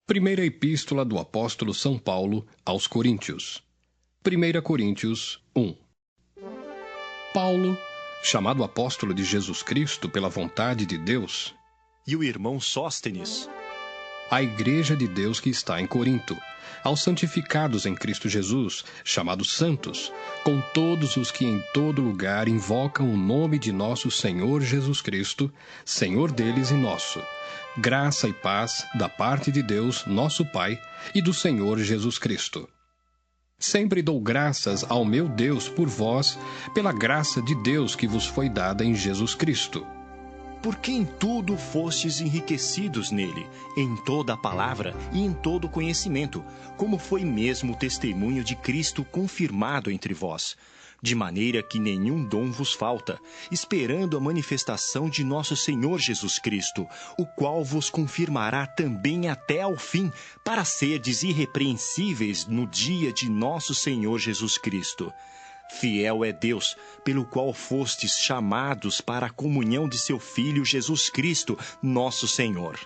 Primeira Epístola do Apóstolo São Paulo aos Coríntios. 1 Coríntios 1. Paulo, chamado apóstolo de Jesus Cristo pela vontade de Deus, e o irmão Sóstenes, à Igreja de Deus que está em Corinto, aos santificados em Cristo Jesus, chamados santos, com todos os que em todo lugar invocam o nome de nosso Senhor Jesus Cristo, Senhor deles e nosso. Graça e paz da parte de Deus, nosso Pai, e do Senhor Jesus Cristo. Sempre dou graças ao meu Deus por vós, pela graça de Deus que vos foi dada em Jesus Cristo. porque em tudo fostes enriquecidos nele, em toda a palavra e em todo conhecimento, como foi mesmo o testemunho de Cristo confirmado entre vós, de maneira que nenhum dom vos falta, esperando a manifestação de nosso Senhor Jesus Cristo, o qual vos confirmará também até ao fim, para serdes irrepreensíveis no dia de nosso Senhor Jesus Cristo. Fiel é Deus, pelo qual fostes chamados para a comunhão de seu Filho Jesus Cristo, nosso Senhor.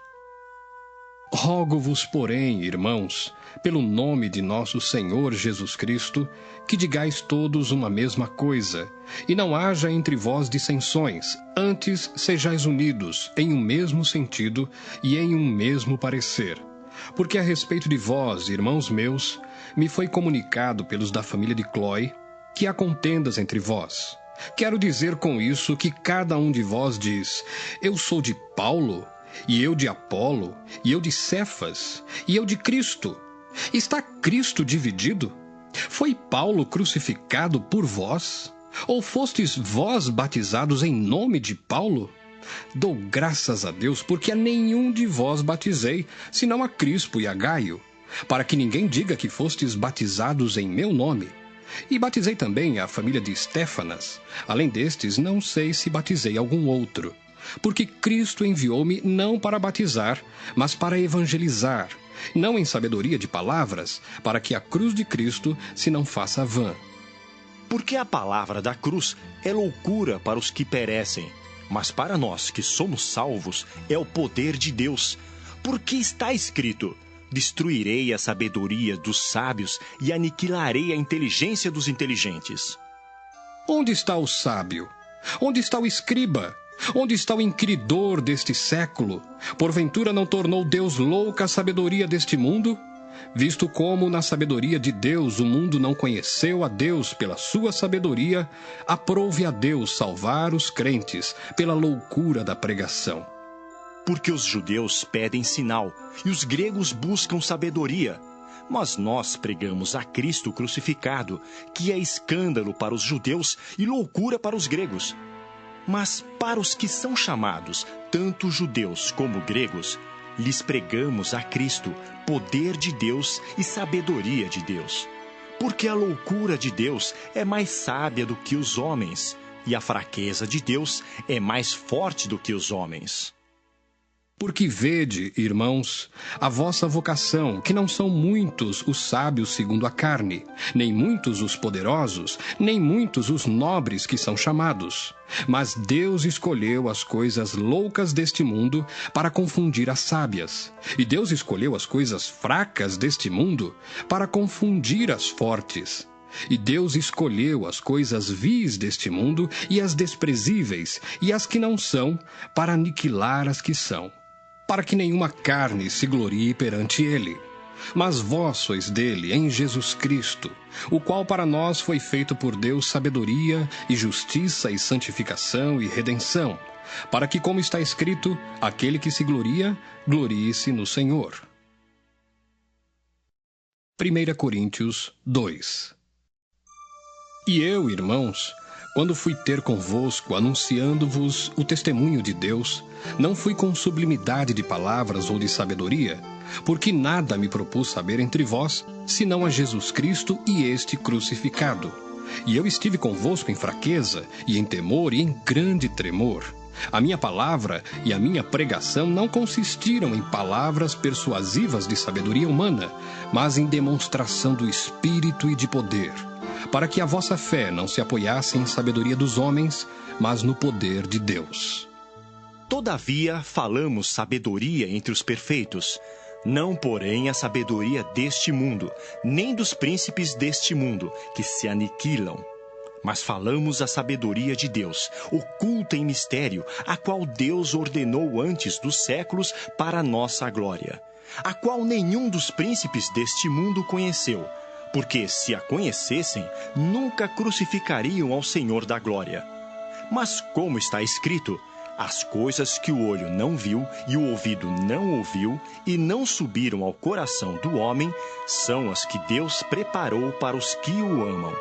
Rogo-vos, porém, irmãos, pelo nome de nosso Senhor Jesus Cristo, que digais todos uma mesma coisa, e não haja entre vós dissensões, antes sejais unidos em um mesmo sentido e em um mesmo parecer. Porque a respeito de vós, irmãos meus, me foi comunicado pelos da família de Cloé, que há contendas entre vós. Quero dizer com isso que cada um de vós diz: eu sou de Paulo, e eu de Apolo, e eu de Cefas, e eu de Cristo. Está Cristo dividido? Foi Paulo crucificado por vós? Ou fostes vós batizados em nome de Paulo? Dou graças a Deus, porque a nenhum de vós batizei, senão a Crispo e a Gaio, para que ninguém diga que fostes batizados em meu nome. E batizei também a família de Estéfanas. Além destes, não sei se batizei algum outro. Porque Cristo enviou-me não para batizar, mas para evangelizar, não em sabedoria de palavras, para que a cruz de Cristo se não faça vã. Porque a palavra da cruz é loucura para os que perecem, mas para nós que somos salvos é o poder de Deus. Porque está escrito: destruirei a sabedoria dos sábios e aniquilarei a inteligência dos inteligentes. Onde está o sábio? Onde está o escriba? Onde está o inquiridor deste século? Porventura não tornou Deus louca a sabedoria deste mundo? Visto como na sabedoria de Deus o mundo não conheceu a Deus pela sua sabedoria, aprouve a Deus salvar os crentes pela loucura da pregação. Porque os judeus pedem sinal e os gregos buscam sabedoria. Mas nós pregamos a Cristo crucificado, que é escândalo para os judeus e loucura para os gregos. Mas para os que são chamados, tanto judeus como gregos, lhes pregamos a Cristo, poder de Deus e sabedoria de Deus. Porque a loucura de Deus é mais sábia do que os homens, e a fraqueza de Deus é mais forte do que os homens. Porque vede, irmãos, a vossa vocação, que não são muitos os sábios segundo a carne, nem muitos os poderosos, nem muitos os nobres que são chamados. Mas Deus escolheu as coisas loucas deste mundo para confundir as sábias. E Deus escolheu as coisas fracas deste mundo para confundir as fortes. E Deus escolheu as coisas vis deste mundo e as desprezíveis e as que não são para aniquilar as que são, para que nenhuma carne se glorie perante ele. Mas vós sois dele em Jesus Cristo, o qual para nós foi feito por Deus sabedoria e justiça e santificação e redenção, para que, como está escrito, aquele que se gloria, glorie-se no Senhor. 1 Coríntios 2. E eu, irmãos, quando fui ter convosco, anunciando-vos o testemunho de Deus, não fui com sublimidade de palavras ou de sabedoria, porque nada me propus saber entre vós, senão a Jesus Cristo e este crucificado. E eu estive convosco em fraqueza, e em temor, e em grande tremor. A minha palavra e a minha pregação não consistiram em palavras persuasivas de sabedoria humana, mas em demonstração do Espírito e de poder, para que a vossa fé não se apoiasse em sabedoria dos homens, mas no poder de Deus. Todavia falamos sabedoria entre os perfeitos, Não, porém, a sabedoria deste mundo, nem dos príncipes deste mundo, que se aniquilam. Mas falamos a sabedoria de Deus, oculta em mistério, a qual Deus ordenou antes dos séculos para a nossa glória, a qual nenhum dos príncipes deste mundo conheceu, porque, se a conhecessem, nunca crucificariam ao Senhor da glória. Mas, como está escrito, as coisas que o olho não viu e o ouvido não ouviu e não subiram ao coração do homem, são as que Deus preparou para os que o amam.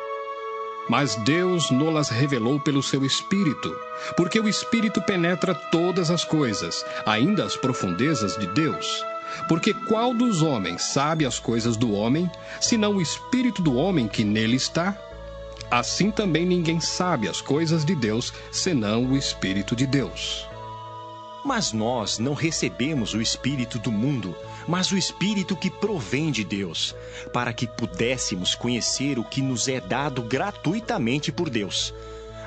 Mas Deus nolas revelou pelo seu Espírito, porque o Espírito penetra todas as coisas, ainda as profundezas de Deus. Porque qual dos homens sabe as coisas do homem, senão o Espírito do homem que nele está? Assim também ninguém sabe as coisas de Deus, senão o Espírito de Deus. Mas nós não recebemos o Espírito do mundo, mas o Espírito que provém de Deus, para que pudéssemos conhecer o que nos é dado gratuitamente por Deus,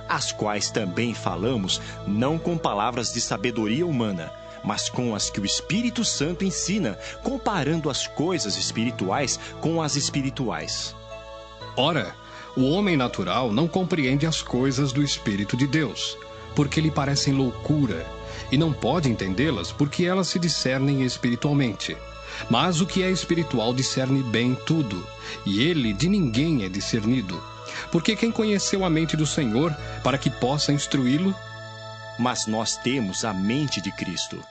as quais também falamos, não com palavras de sabedoria humana, mas com as que o Espírito Santo ensina, comparando as coisas espirituais com as espirituais. Ora, o homem natural não compreende as coisas do Espírito de Deus, porque lhe parecem loucura, e não pode entendê-las porque elas se discernem espiritualmente. Mas o que é espiritual discerne bem tudo, e ele de ninguém é discernido. Porque quem conheceu a mente do Senhor para que possa instruí-lo? Mas nós temos a mente de Cristo.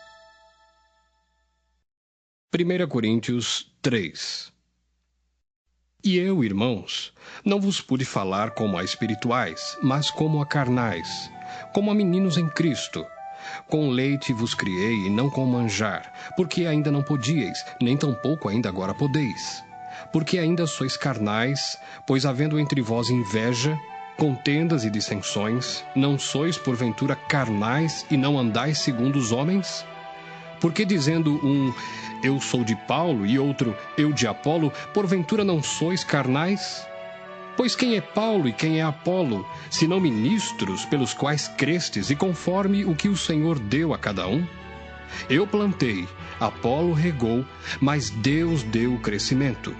1 Coríntios 3. E eu, irmãos, não vos pude falar como a espirituais, mas como a carnais, como a meninos em Cristo. Com leite vos criei e não com manjar, porque ainda não podíeis, nem tampouco ainda agora podeis. Porque ainda sois carnais, pois havendo entre vós inveja, contendas e dissensões, não sois porventura carnais e não andais segundo os homens? Porque dizendo um, eu sou de Paulo, e outro, eu de Apolo, porventura não sois carnais? Pois quem é Paulo e quem é Apolo, senão ministros pelos quais crestes e conforme o que o Senhor deu a cada um? Eu plantei, Apolo regou, mas Deus deu o crescimento.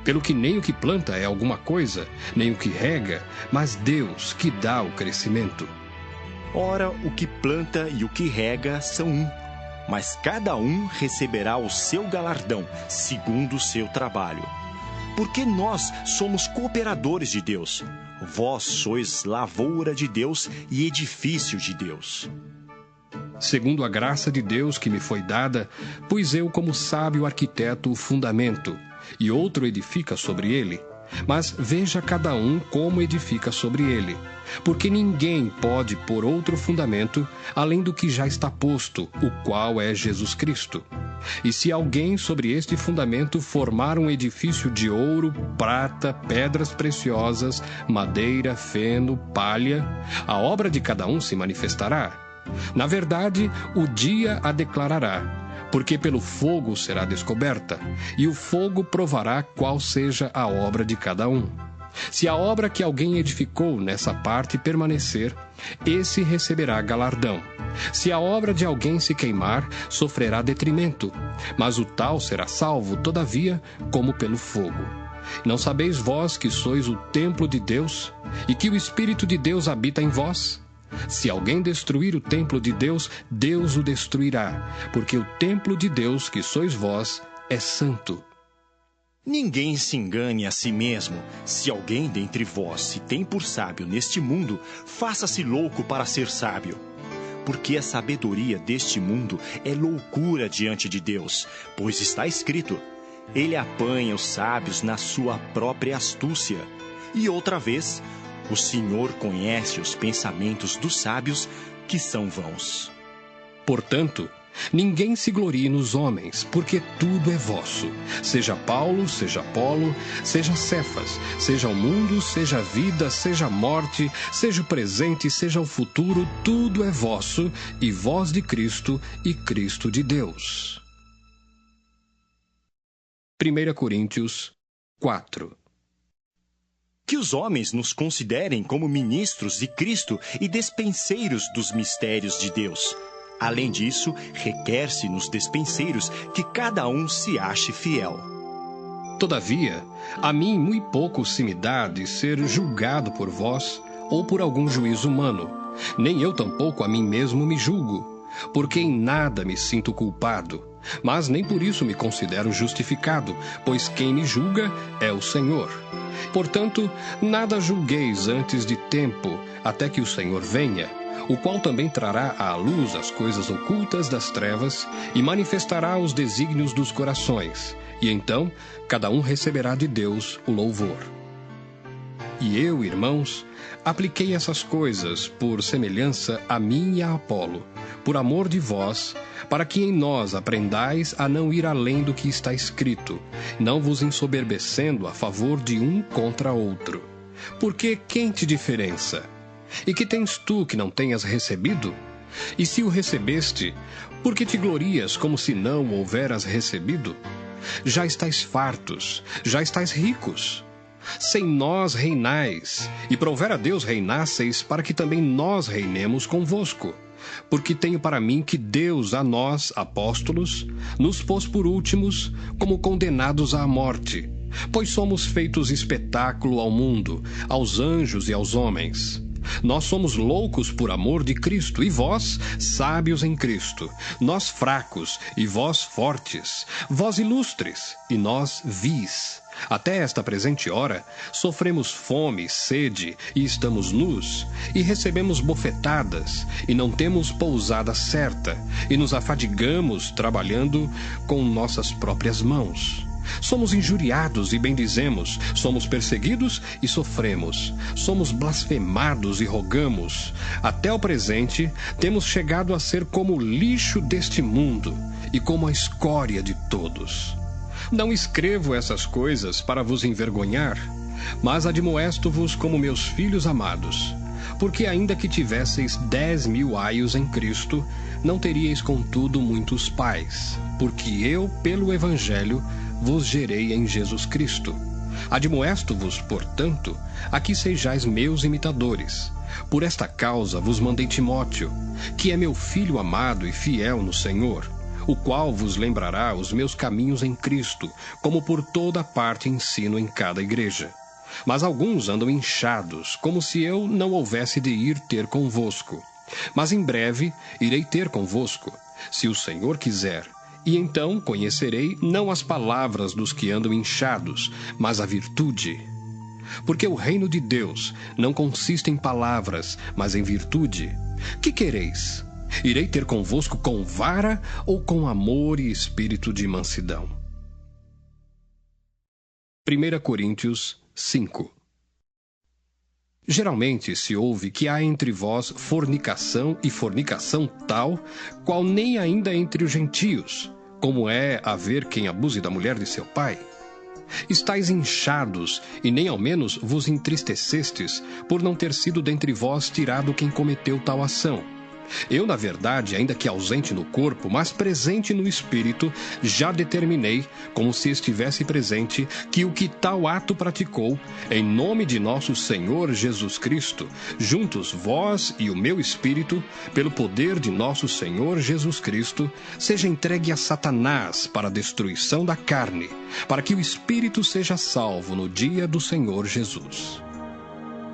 Pelo que nem o que planta é alguma coisa, nem o que rega, mas Deus que dá o crescimento. Ora, o que planta e o que rega são um, mas cada um receberá o seu galardão, segundo o seu trabalho. Porque nós somos cooperadores de Deus. Vós sois lavoura de Deus e edifício de Deus. Segundo a graça de Deus que me foi dada, pus eu como sábio arquiteto o fundamento, e outro edifica sobre ele. Mas veja cada um como edifica sobre ele. Porque ninguém pode pôr outro fundamento, além do que já está posto, o qual é Jesus Cristo. E se alguém sobre este fundamento formar um edifício de ouro, prata, pedras preciosas, madeira, feno, palha, a obra de cada um se manifestará. Na verdade, o dia a declarará, porque pelo fogo será descoberta, e o fogo provará qual seja a obra de cada um. Se a obra que alguém edificou nessa parte permanecer, esse receberá galardão. Se a obra de alguém se queimar, sofrerá detrimento, mas o tal será salvo, todavia, como pelo fogo. Não sabeis vós que sois o templo de Deus, e que o Espírito de Deus habita em vós? Se alguém destruir o templo de Deus, Deus o destruirá, porque o templo de Deus, que sois vós, é santo. Ninguém se engane a si mesmo. Se alguém dentre vós se tem por sábio neste mundo, faça-se louco para ser sábio. Porque a sabedoria deste mundo é loucura diante de Deus, pois está escrito, ele apanha os sábios na sua própria astúcia. E outra vez, o Senhor conhece os pensamentos dos sábios, que são vãos. Portanto, ninguém se glorie nos homens, porque tudo é vosso. Seja Paulo, seja Apolo, seja Cefas, seja o mundo, seja a vida, seja a morte, seja o presente, seja o futuro, tudo é vosso, e vós de Cristo, e Cristo de Deus. 1 Coríntios 4. Que os homens nos considerem como ministros de Cristo e despenseiros dos mistérios de Deus. Além disso, requer-se nos despenseiros que cada um se ache fiel. Todavia, a mim muito pouco se me dá de ser julgado por vós ou por algum juízo humano, nem eu tampouco a mim mesmo me julgo, porque em nada me sinto culpado, mas nem por isso me considero justificado, pois quem me julga é o Senhor. Portanto, nada julgueis antes de tempo, até que o Senhor venha, o qual também trará à luz as coisas ocultas das trevas e manifestará os desígnios dos corações, e então cada um receberá de Deus o louvor. E eu, irmãos, apliquei essas coisas por semelhança a mim e a Apolo, por amor de vós, para que em nós aprendais a não ir além do que está escrito, não vos ensoberbecendo a favor de um contra outro. Porque quem te diferença? E que tens tu que não tenhas recebido? E se o recebeste, por que te glorias como se não o houveras recebido? Já estáis fartos, já estáis ricos. Sem nós reinais, e prover a Deus reinasseis, para que também nós reinemos convosco. Porque tenho para mim que Deus a nós, apóstolos, nos pôs por últimos, como condenados à morte, pois somos feitos espetáculo ao mundo, aos anjos e aos homens. Nós somos loucos por amor de Cristo, e vós, sábios em Cristo. Nós fracos, e vós fortes. Vós ilustres, e nós vis. Até esta presente hora, sofremos fome, sede, e estamos nus, e recebemos bofetadas, e não temos pousada certa, e nos afadigamos trabalhando com nossas próprias mãos. Somos injuriados e bendizemos, somos perseguidos e sofremos, somos blasfemados e rogamos. Até o presente, temos chegado a ser como o lixo deste mundo e como a escória de todos. Não escrevo essas coisas para vos envergonhar, mas admoesto-vos como meus filhos amados. Porque ainda que tivesseis 10.000 aios em Cristo, não teríeis contudo muitos pais, porque eu, pelo Evangelho, vos gerei em Jesus Cristo. Admoesto-vos, portanto, a que sejais meus imitadores. Por esta causa vos mandei Timóteo, que é meu filho amado e fiel no Senhor, o qual vos lembrará os meus caminhos em Cristo, como por toda parte ensino em cada igreja. Mas alguns andam inchados, como se eu não houvesse de ir ter convosco. Mas em breve irei ter convosco, se o Senhor quiser. E então conhecerei não as palavras dos que andam inchados, mas a virtude. Porque o reino de Deus não consiste em palavras, mas em virtude. Que quereis? Irei ter convosco com vara ou com amor e espírito de mansidão? 1 Coríntios 5. Geralmente se ouve que há entre vós fornicação e fornicação tal, qual nem ainda entre os gentios, como é haver quem abuse da mulher de seu pai. Estais inchados, e nem ao menos vos entristecestes, por não ter sido dentre vós tirado quem cometeu tal ação. Eu, na verdade, ainda que ausente no corpo, mas presente no espírito, já determinei, como se estivesse presente, que o que tal ato praticou, em nome de nosso Senhor Jesus Cristo, juntos vós e o meu espírito, pelo poder de nosso Senhor Jesus Cristo, seja entregue a Satanás para a destruição da carne, para que o espírito seja salvo no dia do Senhor Jesus.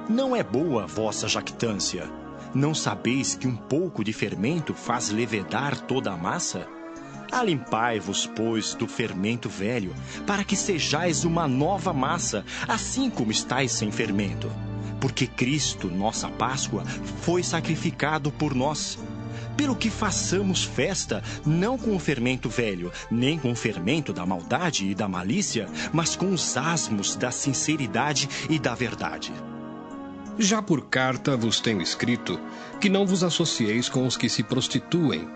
Não é boa a vossa jactância. Não sabeis que um pouco de fermento faz levedar toda a massa? Alimpai-vos, pois, do fermento velho, para que sejais uma nova massa, assim como estáis sem fermento. Porque Cristo, nossa Páscoa, foi sacrificado por nós. Pelo que façamos festa, não com o fermento velho, nem com o fermento da maldade e da malícia, mas com os asmos da sinceridade e da verdade. Já por carta vos tenho escrito que não vos associeis com os que se prostituem.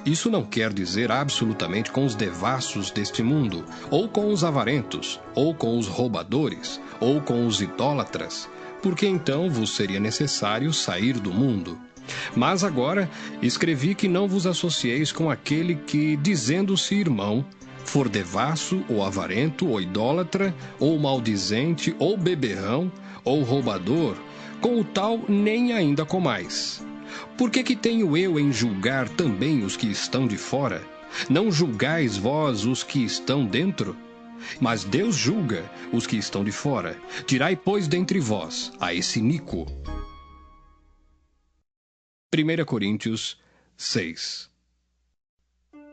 Isso não quer dizer absolutamente com os devassos deste mundo, ou com os avarentos, ou com os roubadores, ou com os idólatras, porque então vos seria necessário sair do mundo. Mas agora escrevi que não vos associeis com aquele que, dizendo-se irmão, for devasso, ou avarento, ou idólatra, ou maldizente, ou beberrão, ou roubador, com o tal nem ainda comais. Por que tenho eu em julgar também os que estão de fora? Não julgais vós os que estão dentro? Mas Deus julga os que estão de fora. Tirai, pois, dentre vós a esse iníquo. 1 Coríntios 6.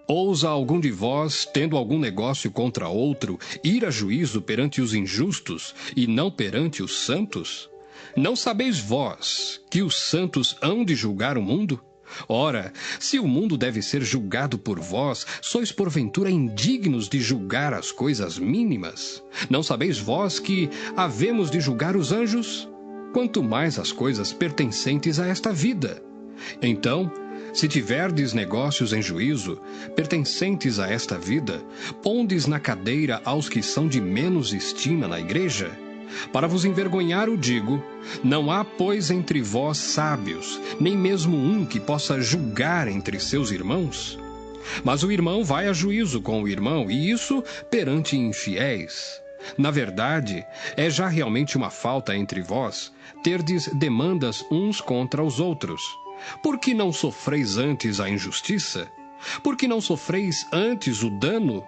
Ousa algum de vós, tendo algum negócio contra outro, ir a juízo perante os injustos e não perante os santos? Não sabeis vós que os santos hão de julgar o mundo? Ora, se o mundo deve ser julgado por vós, sois porventura indignos de julgar as coisas mínimas? Não sabeis vós que havemos de julgar os anjos? Quanto mais as coisas pertencentes a esta vida. Então, se tiverdes negócios em juízo, pertencentes a esta vida, pondes na cadeira aos que são de menos estima na igreja? Para vos envergonhar o digo, não há, pois, entre vós sábios, nem mesmo um que possa julgar entre seus irmãos? Mas o irmão vai a juízo com o irmão, e isso perante infiéis. Na verdade, é já realmente uma falta entre vós, terdes demandas uns contra os outros. Por que não sofreis antes a injustiça? Por que não sofreis antes o dano?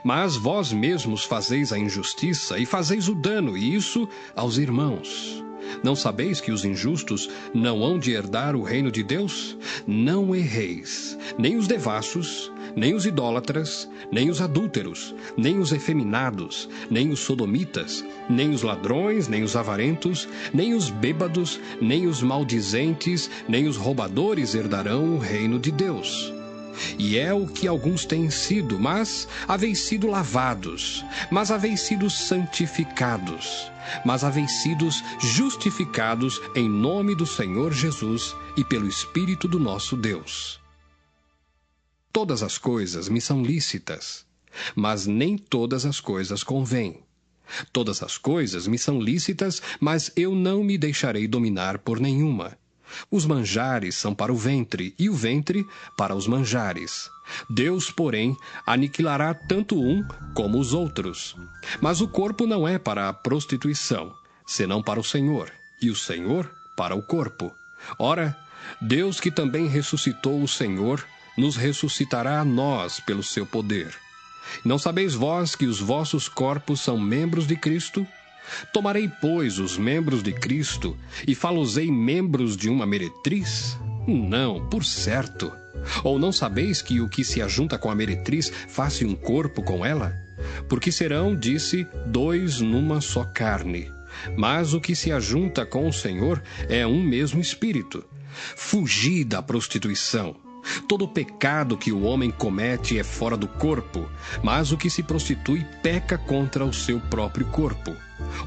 Mas vós mesmos fazeis a injustiça e fazeis o dano, e isso aos irmãos. Não sabeis que os injustos não hão de herdar o reino de Deus? Não erreis, nem os devassos, nem os idólatras, nem os adúlteros, nem os efeminados, nem os sodomitas, nem os ladrões, nem os avarentos, nem os bêbados, nem os maldizentes, nem os roubadores herdarão o reino de Deus. E é o que alguns têm sido, mas haveis sido lavados, mas haveis sido santificados, mas haveis sido justificados em nome do Senhor Jesus e pelo Espírito do nosso Deus. Todas as coisas me são lícitas, mas nem todas as coisas convêm. Todas as coisas me são lícitas, mas eu não me deixarei dominar por nenhuma. Os manjares são para o ventre, e o ventre para os manjares. Deus, porém, aniquilará tanto um como os outros. Mas o corpo não é para a prostituição, senão para o Senhor, e o Senhor para o corpo. Ora, Deus, que também ressuscitou o Senhor, nos ressuscitará a nós pelo seu poder. Não sabeis vós que os vossos corpos são membros de Cristo? Tomarei, pois, os membros de Cristo e fá-los-ei membros de uma meretriz? Não, por certo. Ou não sabeis que o que se ajunta com a meretriz faz-se um corpo com ela? Porque serão, disse, dois numa só carne. Mas o que se ajunta com o Senhor é um mesmo espírito. Fugi da prostituição. Todo pecado que o homem comete é fora do corpo, mas o que se prostitui peca contra o seu próprio corpo.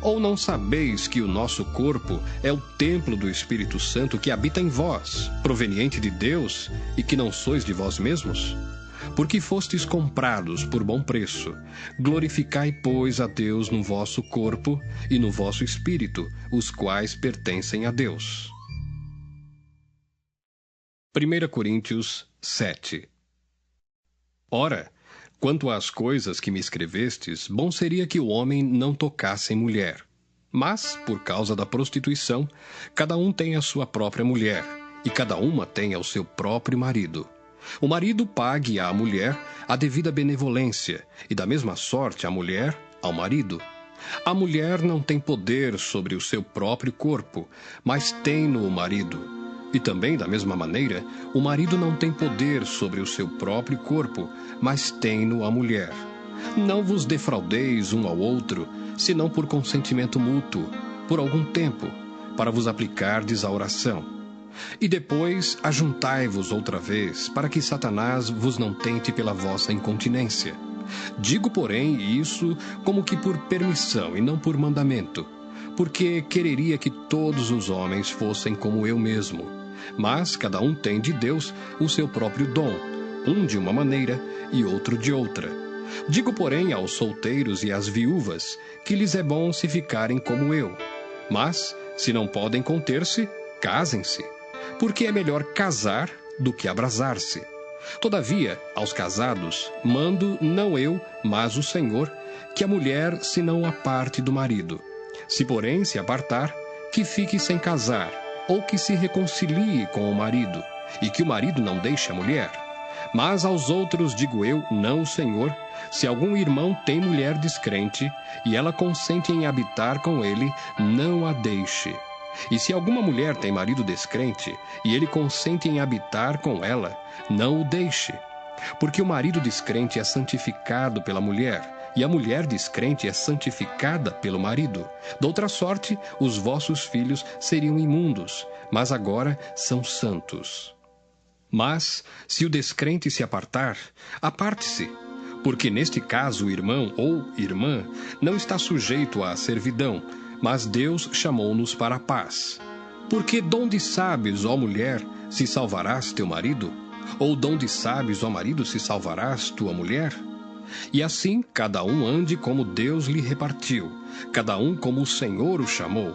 Ou não sabeis que o nosso corpo é o templo do Espírito Santo que habita em vós, proveniente de Deus, e que não sois de vós mesmos? Porque fostes comprados por bom preço. Glorificai, pois, a Deus no vosso corpo e no vosso espírito, os quais pertencem a Deus. 1 Coríntios 7. Ora, quanto às coisas que me escrevestes, bom seria que o homem não tocasse em mulher. Mas, por causa da prostituição, cada um tem a sua própria mulher, e cada uma tem ao seu próprio marido. O marido pague à mulher a devida benevolência, e da mesma sorte a mulher ao marido. A mulher não tem poder sobre o seu próprio corpo, mas tem-no o marido. E também, da mesma maneira, o marido não tem poder sobre o seu próprio corpo, mas tem-no a mulher. Não vos defraudeis um ao outro, senão por consentimento mútuo, por algum tempo, para vos aplicardes à oração. E depois ajuntai-vos outra vez, para que Satanás vos não tente pela vossa incontinência. Digo, porém, isso como que por permissão e não por mandamento, porque quereria que todos os homens fossem como eu mesmo. Mas cada um tem de Deus o seu próprio dom, um de uma maneira e outro de outra. Digo, porém, aos solteiros e às viúvas, que lhes é bom se ficarem como eu. Mas, se não podem conter-se, casem-se, porque é melhor casar do que abrasar-se. Todavia, aos casados, mando não eu, mas o Senhor, que a mulher se não aparte do marido. Se, porém, se apartar, que fique sem casar, ou que se reconcilie com o marido, e que o marido não deixe a mulher. Mas aos outros digo eu, não o Senhor, se algum irmão tem mulher descrente, e ela consente em habitar com ele, não a deixe. E se alguma mulher tem marido descrente, e ele consente em habitar com ela, não o deixe. Porque o marido descrente é santificado pela mulher, e a mulher descrente é santificada pelo marido. Doutra sorte, os vossos filhos seriam imundos, mas agora são santos. Mas, se o descrente se apartar, aparte-se, porque neste caso o irmão ou irmã não está sujeito à servidão, mas Deus chamou-nos para a paz. Porque donde sabes, ó mulher, se salvarás teu marido? Ou donde sabes, ó marido, se salvarás tua mulher? E assim, cada um ande como Deus lhe repartiu, cada um como o Senhor o chamou.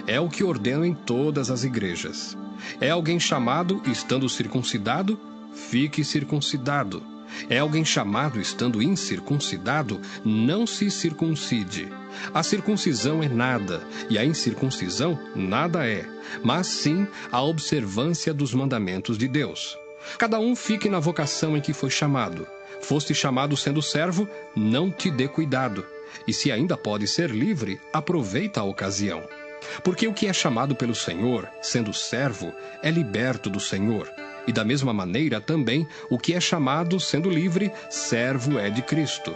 É o que ordeno em todas as igrejas. É alguém chamado estando circuncidado? Fique circuncidado. É alguém chamado estando incircuncidado? Não se circuncide. A circuncisão é nada, e a incircuncisão nada é, mas sim a observância dos mandamentos de Deus. Cada um fique na vocação em que foi chamado. Foste chamado sendo servo, não te dê cuidado. E se ainda pode ser livre, aproveita a ocasião. Porque o que é chamado pelo Senhor, sendo servo, é liberto do Senhor. E da mesma maneira também, o que é chamado, sendo livre, servo é de Cristo.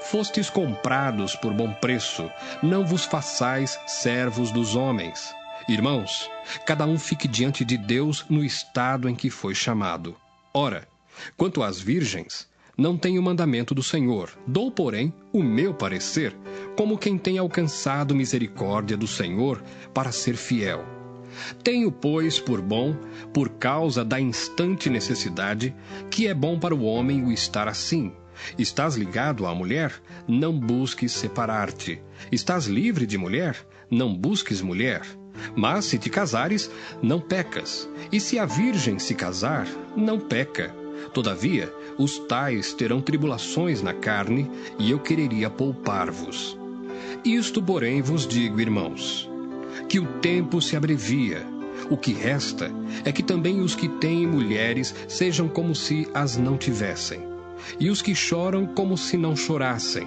Fostes comprados por bom preço, não vos façais servos dos homens. Irmãos, cada um fique diante de Deus no estado em que foi chamado. Ora, quanto às virgens, não tenho mandamento do Senhor, dou, porém, o meu parecer, como quem tem alcançado misericórdia do Senhor para ser fiel. Tenho, pois, por bom, por causa da instante necessidade, que é bom para o homem o estar assim. Estás ligado à mulher? Não busques separar-te. Estás livre de mulher? Não busques mulher. Mas se te casares, não pecas. E se a virgem se casar, não peca. Todavia, os tais terão tribulações na carne, e eu quereria poupar-vos. Isto, porém, vos digo, irmãos, que o tempo se abrevia. O que resta é que também os que têm mulheres sejam como se as não tivessem, e os que choram como se não chorassem,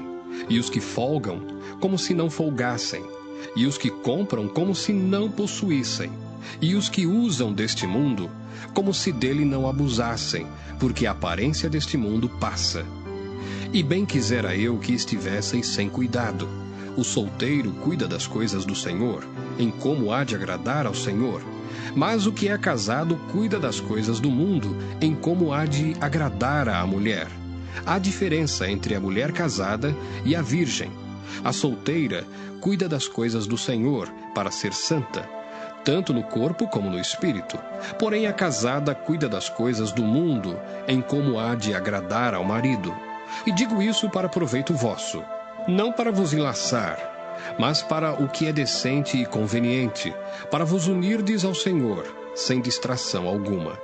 e os que folgam como se não folgassem, e os que compram como se não possuíssem, e os que usam deste mundo como se dele não abusassem, porque a aparência deste mundo passa. E bem quisera eu que estivesseis sem cuidado. O solteiro cuida das coisas do Senhor, em como há de agradar ao Senhor. Mas o que é casado cuida das coisas do mundo, em como há de agradar à mulher. Há diferença entre a mulher casada e a virgem. A solteira cuida das coisas do Senhor, para ser santa, tanto no corpo como no espírito. Porém a casada cuida das coisas do mundo, em como há de agradar ao marido. E digo isso para proveito vosso, não para vos enlaçar, mas para o que é decente e conveniente, para vos unirdes ao Senhor, sem distração alguma.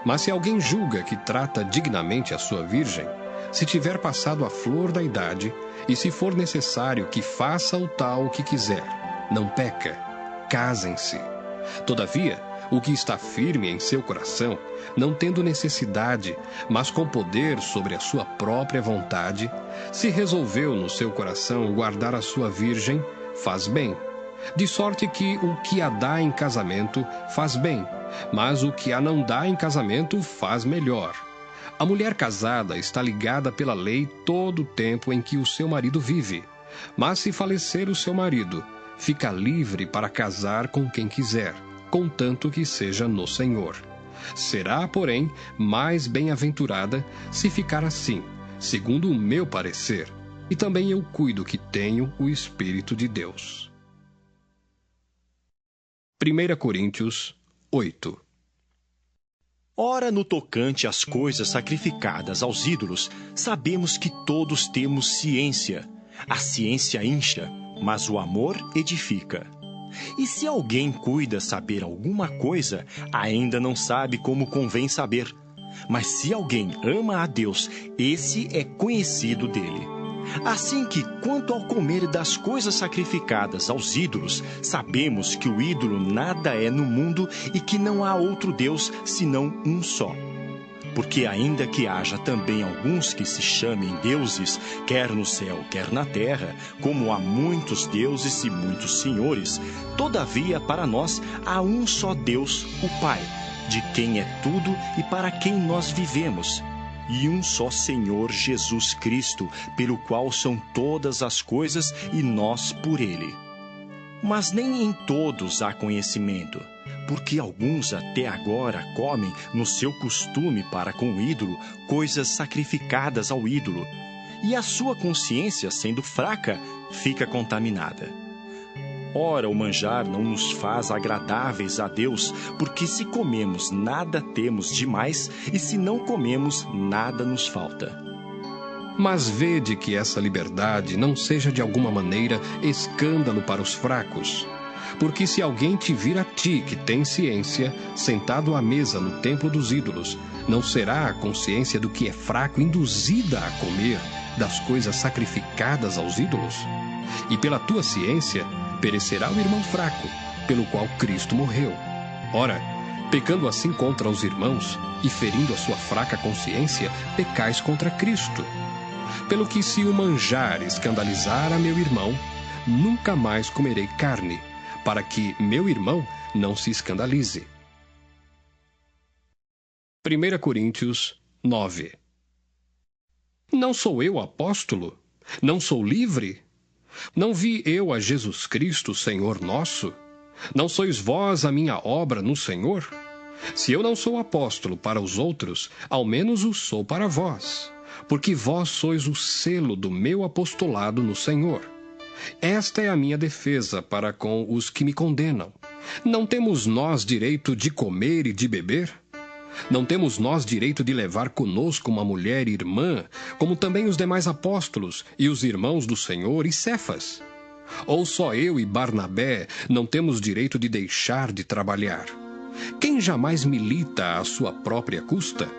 Mas se alguém julga que trata dignamente a sua virgem, se tiver passado a flor da idade, e se for necessário que faça o tal que quiser, não peca, casem-se. Todavia, o que está firme em seu coração, não tendo necessidade, mas com poder sobre a sua própria vontade, se resolveu no seu coração guardar a sua virgem, faz bem. De sorte que o que a dá em casamento faz bem, mas o que a não dá em casamento faz melhor. A mulher casada está ligada pela lei todo o tempo em que o seu marido vive. Mas se falecer o seu marido, fica livre para casar com quem quiser, contanto que seja no Senhor. Será, porém, mais bem-aventurada se ficar assim, segundo o meu parecer, e também eu cuido que tenho o Espírito de Deus. 1 Coríntios 8. Ora, no tocante às coisas sacrificadas aos ídolos, sabemos que todos temos ciência. A ciência incha, mas o amor edifica. E se alguém cuida saber alguma coisa, ainda não sabe como convém saber. Mas se alguém ama a Deus, esse é conhecido dele. Assim que, quanto ao comer das coisas sacrificadas aos ídolos, sabemos que o ídolo nada é no mundo e que não há outro Deus senão um só. Porque ainda que haja também alguns que se chamem deuses, quer no céu, quer na terra, como há muitos deuses e muitos senhores, todavia para nós há um só Deus, o Pai, de quem é tudo e para quem nós vivemos, e um só Senhor Jesus Cristo, pelo qual são todas as coisas e nós por Ele. Mas nem em todos há conhecimento, porque alguns até agora comem no seu costume para com o ídolo coisas sacrificadas ao ídolo, e a sua consciência, sendo fraca, fica contaminada. Ora, o manjar não nos faz agradáveis a Deus, porque se comemos, nada temos demais, e se não comemos, nada nos falta. Mas vede que essa liberdade não seja de alguma maneira escândalo para os fracos. Porque se alguém te vir a ti, que tem ciência, sentado à mesa no templo dos ídolos, não será a consciência do que é fraco induzida a comer das coisas sacrificadas aos ídolos? E pela tua ciência perecerá o irmão fraco, pelo qual Cristo morreu. Ora, pecando assim contra os irmãos e ferindo a sua fraca consciência, pecais contra Cristo. Pelo que se o manjar escandalizar a meu irmão, nunca mais comerei carne, para que meu irmão não se escandalize. 1 Coríntios 9. Não sou eu apóstolo? Não sou livre? Não vi eu a Jesus Cristo, Senhor nosso? Não sois vós a minha obra no Senhor? Se eu não sou apóstolo para os outros, ao menos o sou para vós, porque vós sois o selo do meu apostolado no Senhor. Esta é a minha defesa para com os que me condenam. Não temos nós direito de comer e de beber? Não temos nós direito de levar conosco uma mulher irmã, como também os demais apóstolos e os irmãos do Senhor e Cefas? Ou só eu e Barnabé não temos direito de deixar de trabalhar? Quem jamais milita à sua própria custa?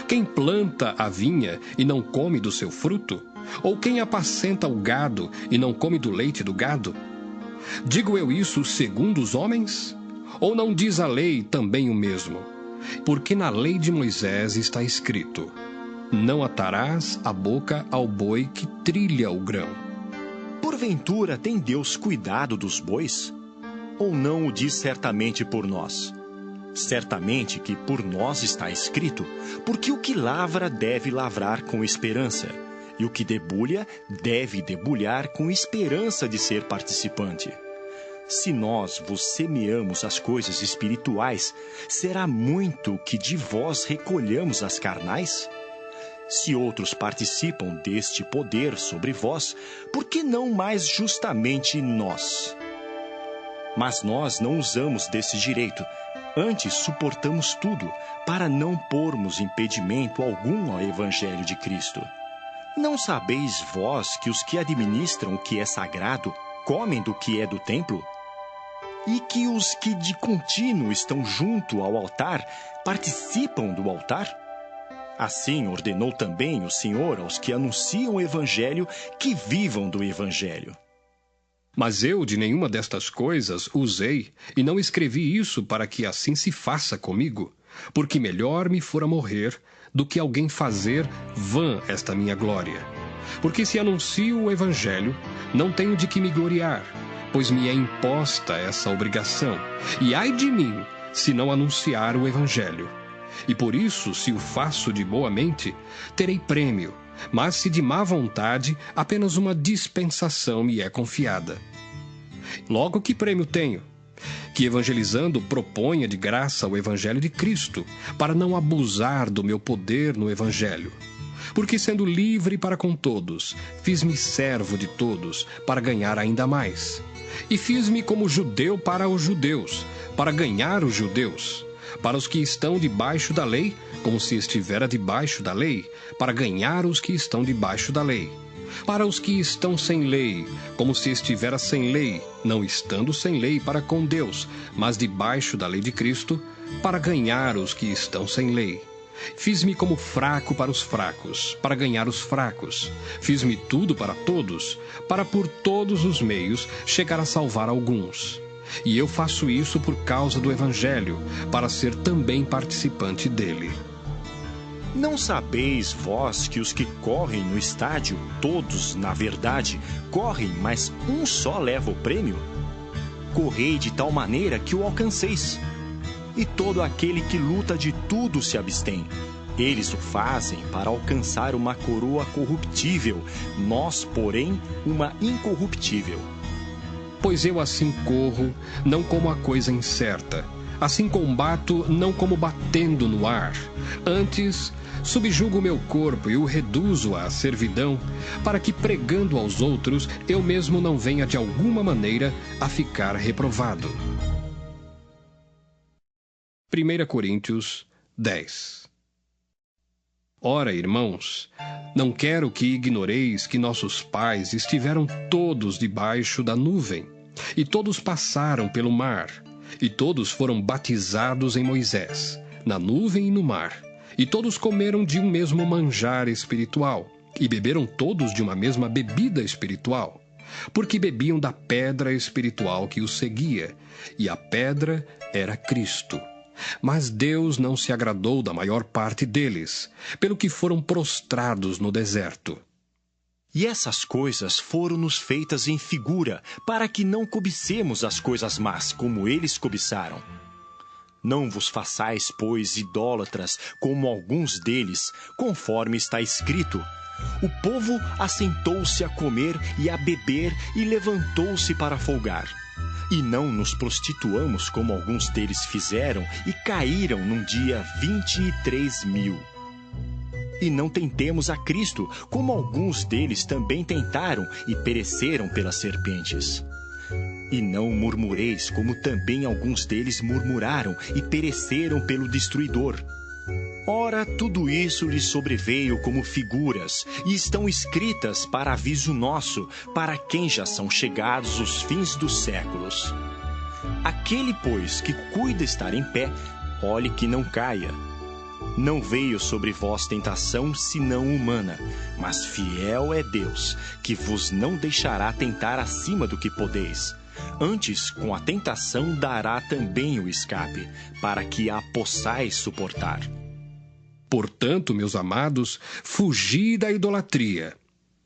Quem planta a vinha e não come do seu fruto? Ou quem apacenta o gado e não come do leite do gado? Digo eu isso segundo os homens? Ou não diz a lei também o mesmo? Porque na lei de Moisés está escrito: não atarás a boca ao boi que trilha o grão. Porventura tem Deus cuidado dos bois? Ou não o diz certamente por nós? Certamente que por nós está escrito, porque o que lavra deve lavrar com esperança, e o que debulha deve debulhar com esperança de ser participante. Se nós vos semeamos as coisas espirituais, será muito que de vós recolhamos as carnais? Se outros participam deste poder sobre vós, por que não mais justamente nós? Mas nós não usamos desse direito, antes suportamos tudo, para não pormos impedimento algum ao Evangelho de Cristo. Não sabeis vós que os que administram o que é sagrado comem do que é do templo? E que os que de contínuo estão junto ao altar participam do altar? Assim ordenou também o Senhor aos que anunciam o Evangelho que vivam do Evangelho. Mas eu de nenhuma destas coisas usei, e não escrevi isso para que assim se faça comigo, porque melhor me fora morrer do que alguém fazer vã esta minha glória. Porque se anuncio o Evangelho, não tenho de que me gloriar, pois me é imposta essa obrigação, e ai de mim, se não anunciar o Evangelho. E por isso, se o faço de boa mente, terei prêmio, mas se de má vontade, apenas uma dispensação me é confiada. Logo, que prêmio tenho? Que evangelizando proponha de graça o Evangelho de Cristo, para não abusar do meu poder no Evangelho. Porque sendo livre para com todos, fiz-me servo de todos, para ganhar ainda mais. E fiz-me como judeu para os judeus, para ganhar os judeus. Para os que estão debaixo da lei, como se estivera debaixo da lei, para ganhar os que estão debaixo da lei. Para os que estão sem lei, como se estivera sem lei, não estando sem lei para com Deus, mas debaixo da lei de Cristo, para ganhar os que estão sem lei. Fiz-me como fraco para os fracos, para ganhar os fracos. Fiz-me tudo para todos, para por todos os meios chegar a salvar alguns. E eu faço isso por causa do Evangelho, para ser também participante dele. Não sabeis vós que os que correm no estádio, todos, na verdade, correm, mas um só leva o prêmio? Correi de tal maneira que o alcanceis. E todo aquele que luta de tudo se abstém. Eles o fazem para alcançar uma coroa corruptível, nós, porém, uma incorruptível. Pois eu assim corro, não como a coisa incerta. Assim combato, não como batendo no ar. Antes, subjugo o meu corpo e o reduzo à servidão, para que, pregando aos outros, eu mesmo não venha de alguma maneira a ficar reprovado. 1 Coríntios 10. Ora, irmãos, não quero que ignoreis que nossos pais estiveram todos debaixo da nuvem, e todos passaram pelo mar, e todos foram batizados em Moisés, na nuvem e no mar, e todos comeram de um mesmo manjar espiritual, e beberam todos de uma mesma bebida espiritual, porque bebiam da pedra espiritual que os seguia, e a pedra era Cristo. Mas Deus não se agradou da maior parte deles, pelo que foram prostrados no deserto. E essas coisas foram-nos feitas em figura, para que não cobicemos as coisas más, como eles cobiçaram. Não vos façais, pois, idólatras, como alguns deles, conforme está escrito: o povo assentou-se a comer e a beber e levantou-se para folgar. E não nos prostituamos como alguns deles fizeram e caíram num dia 23.000. E não tentemos a Cristo, como alguns deles também tentaram e pereceram pelas serpentes. E não murmureis, como também alguns deles murmuraram e pereceram pelo destruidor. Ora, tudo isso lhes sobreveio como figuras, e estão escritas para aviso nosso, para quem já são chegados os fins dos séculos. Aquele, pois, que cuida estar em pé, olhe que não caia. Não veio sobre vós tentação, senão humana, mas fiel é Deus, que vos não deixará tentar acima do que podeis. Antes, com a tentação, dará também o escape, para que a possais suportar. Portanto, meus amados, fugi da idolatria.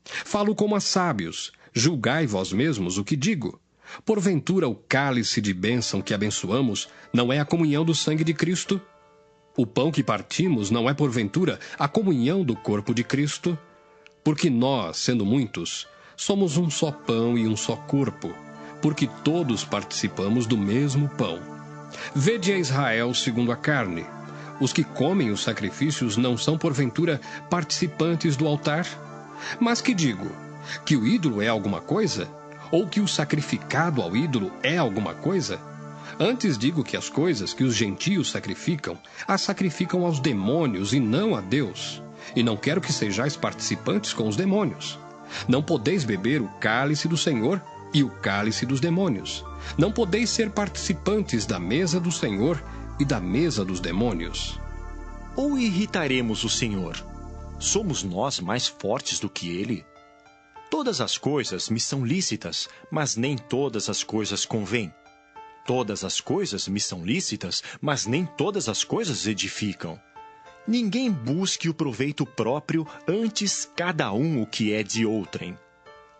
Falo como a sábios, julgai vós mesmos o que digo. Porventura o cálice de bênção que abençoamos não é a comunhão do sangue de Cristo? O pão que partimos não é porventura a comunhão do corpo de Cristo? Porque nós, sendo muitos, somos um só pão e um só corpo, porque todos participamos do mesmo pão. Vede a Israel segundo a carne. Os que comem os sacrifícios não são, porventura, participantes do altar? Mas que digo? Que o ídolo é alguma coisa? Ou que o sacrificado ao ídolo é alguma coisa? Antes digo que as coisas que os gentios sacrificam, as sacrificam aos demônios e não a Deus. E não quero que sejais participantes com os demônios. Não podeis beber o cálice do Senhor e o cálice dos demônios. Não podeis ser participantes da mesa do Senhor e da mesa dos demônios. Ou irritaremos o Senhor? Somos nós mais fortes do que Ele? Todas as coisas me são lícitas, mas nem todas as coisas convêm. Todas as coisas me são lícitas, mas nem todas as coisas edificam. Ninguém busque o proveito próprio, antes cada um o que é de outrem.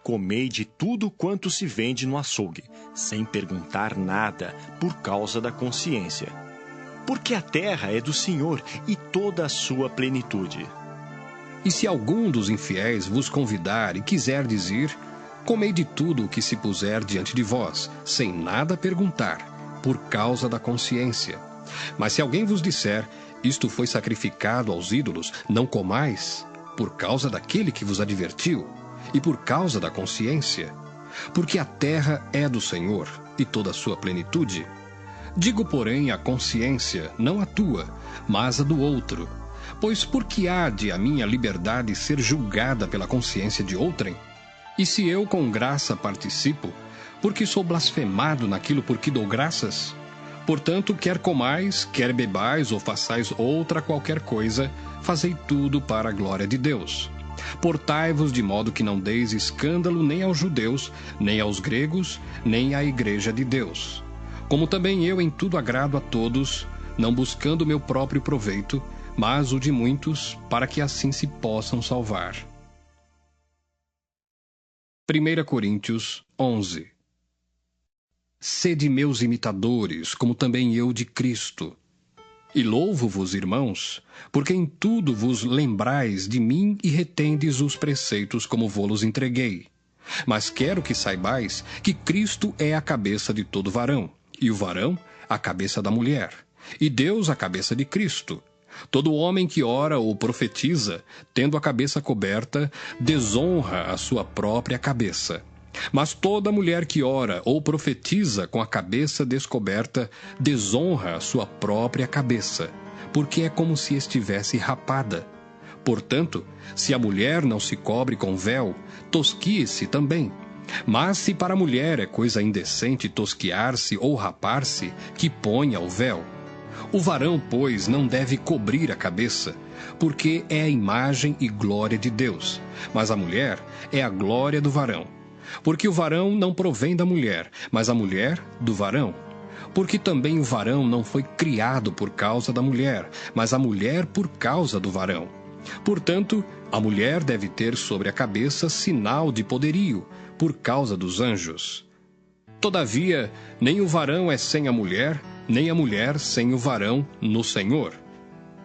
Comei de tudo quanto se vende no açougue, sem perguntar nada, por causa da consciência. Porque a terra é do Senhor e toda a sua plenitude. E se algum dos infiéis vos convidar e quiserdes ir, comei de tudo o que se puser diante de vós, sem nada perguntar, por causa da consciência. Mas se alguém vos disser, isto foi sacrificado aos ídolos, não comais, por causa daquele que vos advertiu, e por causa da consciência. Porque a terra é do Senhor e toda a sua plenitude. Digo, porém, a consciência, não a tua, mas a do outro. Pois por que há de a minha liberdade ser julgada pela consciência de outrem? E se eu com graça participo, porque sou blasfemado naquilo por que dou graças? Portanto, quer comais, quer bebais ou façais outra qualquer coisa, fazei tudo para a glória de Deus. Portai-vos de modo que não deis escândalo nem aos judeus, nem aos gregos, nem à igreja de Deus. Como também eu em tudo agrado a todos, não buscando meu próprio proveito, mas o de muitos, para que assim se possam salvar. 1 Coríntios 11. Sede meus imitadores, como também eu de Cristo. E louvo-vos, irmãos, porque em tudo vos lembrais de mim e retendes os preceitos como vô-los entreguei. Mas quero que saibais que Cristo é a cabeça de todo varão, e o varão a cabeça da mulher, e Deus a cabeça de Cristo. Todo homem que ora ou profetiza, tendo a cabeça coberta, desonra a sua própria cabeça. Mas toda mulher que ora ou profetiza com a cabeça descoberta, desonra a sua própria cabeça, porque é como se estivesse rapada. Portanto, se a mulher não se cobre com véu, tosquie-se também. Mas se para a mulher é coisa indecente tosquiar-se ou rapar-se, que ponha o véu. O varão, pois, não deve cobrir a cabeça, porque é a imagem e glória de Deus, mas a mulher é a glória do varão. Porque o varão não provém da mulher, mas a mulher do varão. Porque também o varão não foi criado por causa da mulher, mas a mulher por causa do varão. Portanto, a mulher deve ter sobre a cabeça sinal de poderio, por causa dos anjos. Todavia, nem o varão é sem a mulher, nem a mulher sem o varão no Senhor.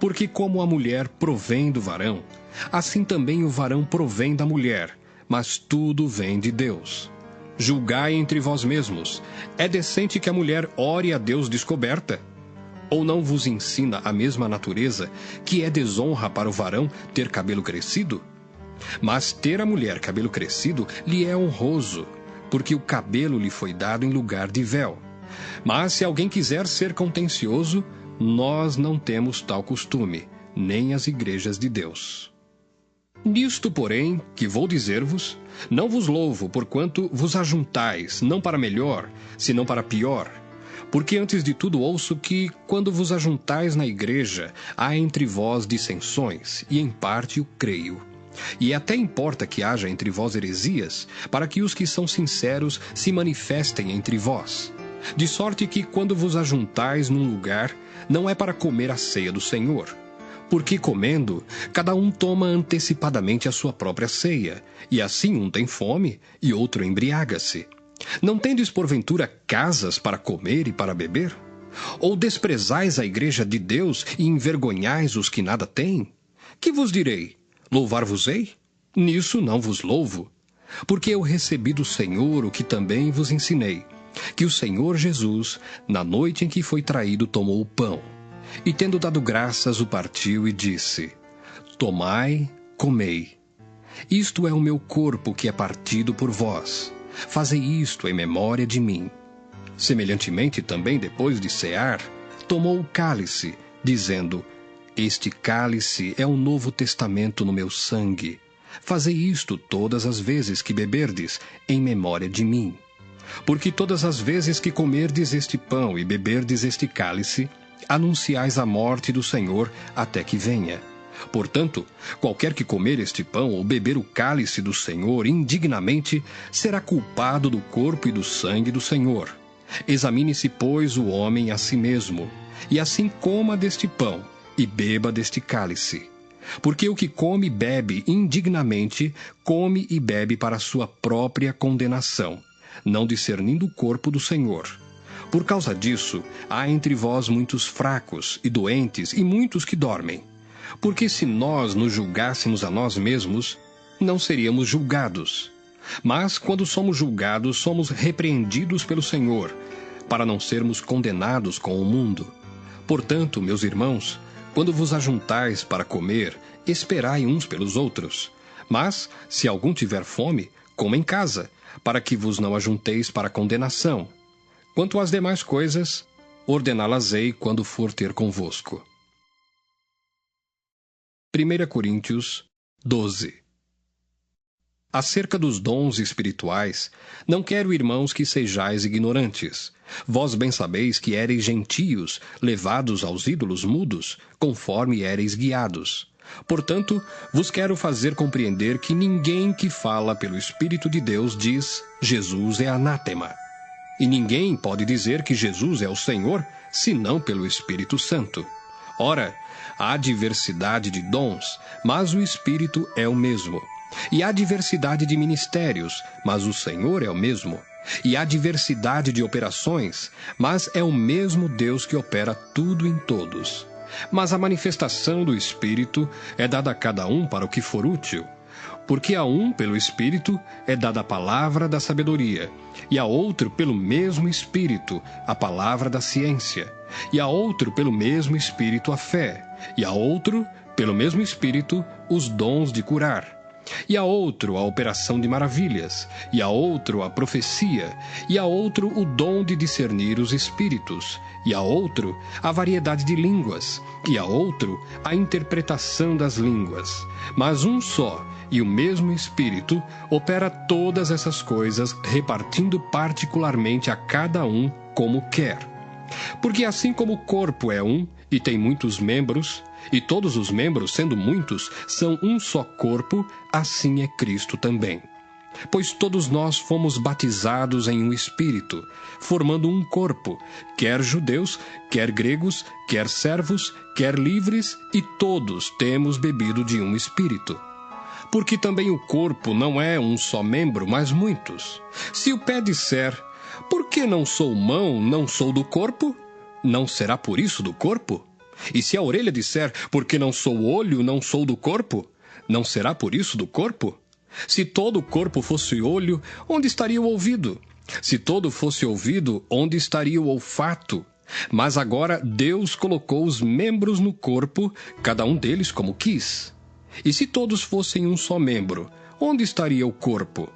Porque como a mulher provém do varão, assim também o varão provém da mulher, mas tudo vem de Deus. Julgai entre vós mesmos. É decente que a mulher ore a Deus descoberta? Ou não vos ensina a mesma natureza que é desonra para o varão ter cabelo crescido? Mas ter a mulher cabelo crescido lhe é honroso, porque o cabelo lhe foi dado em lugar de véu. Mas se alguém quiser ser contencioso, nós não temos tal costume, nem as igrejas de Deus. Nisto, porém, que vou dizer-vos, não vos louvo, porquanto vos ajuntais, não para melhor, senão para pior. Porque antes de tudo ouço que, quando vos ajuntais na igreja, há entre vós dissensões, e em parte o creio. E até importa que haja entre vós heresias, para que os que são sinceros se manifestem entre vós. De sorte que, quando vos ajuntais num lugar, não é para comer a ceia do Senhor. Porque, comendo, cada um toma antecipadamente a sua própria ceia, e assim um tem fome e outro embriaga-se. Não tendes, porventura, casas para comer e para beber? Ou desprezais a igreja de Deus e envergonhais os que nada têm? Que vos direi? Louvar-vos-ei? Nisso não vos louvo. Porque eu recebi do Senhor o que também vos ensinei, que o Senhor Jesus, na noite em que foi traído, tomou o pão. E tendo dado graças, o partiu e disse: Tomai, comei. Isto é o meu corpo que é partido por vós. Fazei isto em memória de mim. Semelhantemente também, depois de cear, tomou o cálice, dizendo: Este cálice é o novo testamento no meu sangue. Fazei isto todas as vezes que beberdes, em memória de mim. Porque todas as vezes que comerdes este pão e beberdes este cálice, anunciais a morte do Senhor até que venha. Portanto, qualquer que comer este pão ou beber o cálice do Senhor indignamente, será culpado do corpo e do sangue do Senhor. Examine-se, pois, o homem a si mesmo, e assim coma deste pão e beba deste cálice. Porque o que come e bebe indignamente, come e bebe para a sua própria condenação, não discernindo o corpo do Senhor. Por causa disso, há entre vós muitos fracos e doentes e muitos que dormem. Porque se nós nos julgássemos a nós mesmos, não seríamos julgados. Mas quando somos julgados, somos repreendidos pelo Senhor, para não sermos condenados com o mundo. Portanto, meus irmãos, quando vos ajuntais para comer, esperai uns pelos outros. Mas, se algum tiver fome, coma em casa, para que vos não ajunteis para condenação. Quanto às demais coisas, ordená-las-ei quando for ter convosco. 1 Coríntios 12. Acerca dos dons espirituais, não quero, irmãos, que sejais ignorantes. Vós bem sabeis que éreis gentios, levados aos ídolos mudos, conforme éreis guiados. Portanto, vos quero fazer compreender que ninguém que fala pelo Espírito de Deus diz: Jesus é anátema. E ninguém pode dizer que Jesus é o Senhor, senão pelo Espírito Santo. Ora, há diversidade de dons, mas o Espírito é o mesmo. E há diversidade de ministérios, mas o Senhor é o mesmo. E há diversidade de operações, mas é o mesmo Deus que opera tudo em todos. Mas a manifestação do Espírito é dada a cada um para o que for útil. Porque a um, pelo Espírito, é dada a palavra da sabedoria, e a outro, pelo mesmo Espírito, a palavra da ciência, e a outro, pelo mesmo Espírito, a fé, e a outro, pelo mesmo Espírito, os dons de curar. E a outro a operação de maravilhas, e a outro a profecia, e a outro o dom de discernir os espíritos, e a outro a variedade de línguas, e a outro a interpretação das línguas. Mas um só e o mesmo Espírito opera todas essas coisas, repartindo particularmente a cada um como quer. Porque assim como o corpo é um e tem muitos membros, e todos os membros, sendo muitos, são um só corpo, assim é Cristo também. Pois todos nós fomos batizados em um Espírito, formando um corpo, quer judeus, quer gregos, quer servos, quer livres, e todos temos bebido de um Espírito. Porque também o corpo não é um só membro, mas muitos. Se o pé disser: por que não sou mão, não sou do corpo? Não será por isso do corpo? E se a orelha disser: por que não sou olho, não sou do corpo? Não será por isso do corpo? Se todo o corpo fosse olho, onde estaria o ouvido? Se todo fosse ouvido, onde estaria o olfato? Mas agora Deus colocou os membros no corpo, cada um deles como quis. E se todos fossem um só membro, onde estaria o corpo?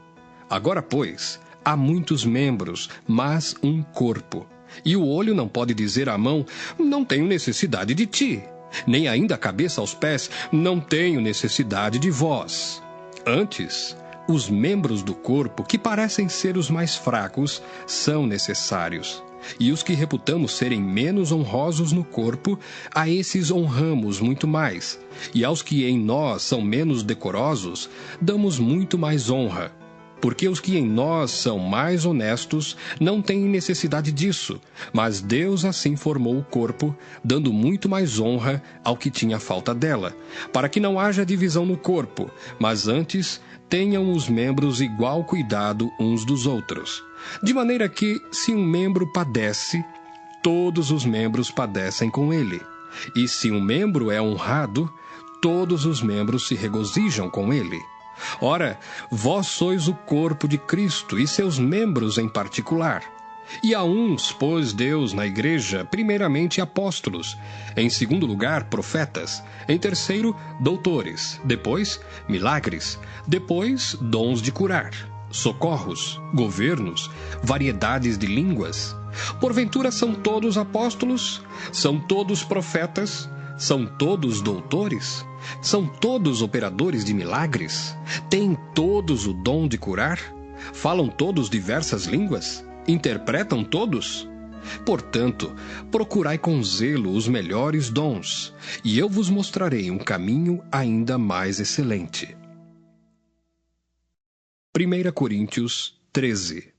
Agora, pois, há muitos membros, mas um corpo. E o olho não pode dizer à mão: não tenho necessidade de ti. Nem ainda a cabeça aos pés: não tenho necessidade de vós. Antes, os membros do corpo, que parecem ser os mais fracos, são necessários. E os que reputamos serem menos honrosos no corpo, a esses honramos muito mais. E aos que em nós são menos decorosos, damos muito mais honra. Porque os que em nós são mais honestos não têm necessidade disso, mas Deus assim formou o corpo, dando muito mais honra ao que tinha falta dela, para que não haja divisão no corpo, mas antes tenham os membros igual cuidado uns dos outros. De maneira que, se um membro padece, todos os membros padecem com ele. E se um membro é honrado, todos os membros se regozijam com ele. Ora, vós sois o corpo de Cristo e seus membros em particular. E a uns pôs Deus na igreja, primeiramente apóstolos, em segundo lugar profetas, em terceiro doutores, depois milagres, depois dons de curar, socorros, governos, variedades de línguas. Porventura são todos apóstolos? São todos profetas? São todos doutores? São todos operadores de milagres? Têm todos o dom de curar? Falam todos diversas línguas? Interpretam todos? Portanto, procurai com zelo os melhores dons, e eu vos mostrarei um caminho ainda mais excelente. 1 Coríntios 13.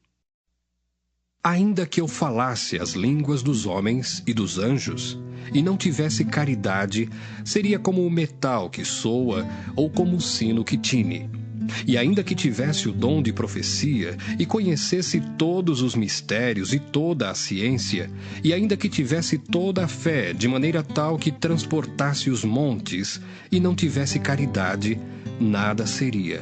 Ainda que eu falasse as línguas dos homens e dos anjos, e não tivesse caridade, seria como o metal que soa ou como o sino que tine. E ainda que tivesse o dom de profecia, e conhecesse todos os mistérios e toda a ciência, e ainda que tivesse toda a fé, de maneira tal que transportasse os montes, e não tivesse caridade, nada seria.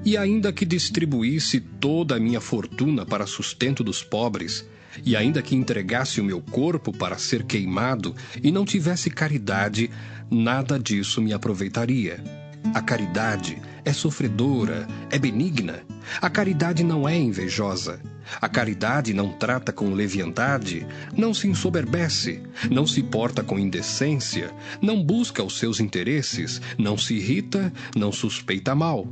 E ainda que distribuísse toda a minha fortuna para sustento dos pobres, e ainda que entregasse o meu corpo para ser queimado, e não tivesse caridade, nada disso me aproveitaria. A caridade é sofredora, é benigna. A caridade não é invejosa. A caridade não trata com leviandade, não se ensoberbece, não se porta com indecência, não busca os seus interesses, não se irrita, não suspeita mal.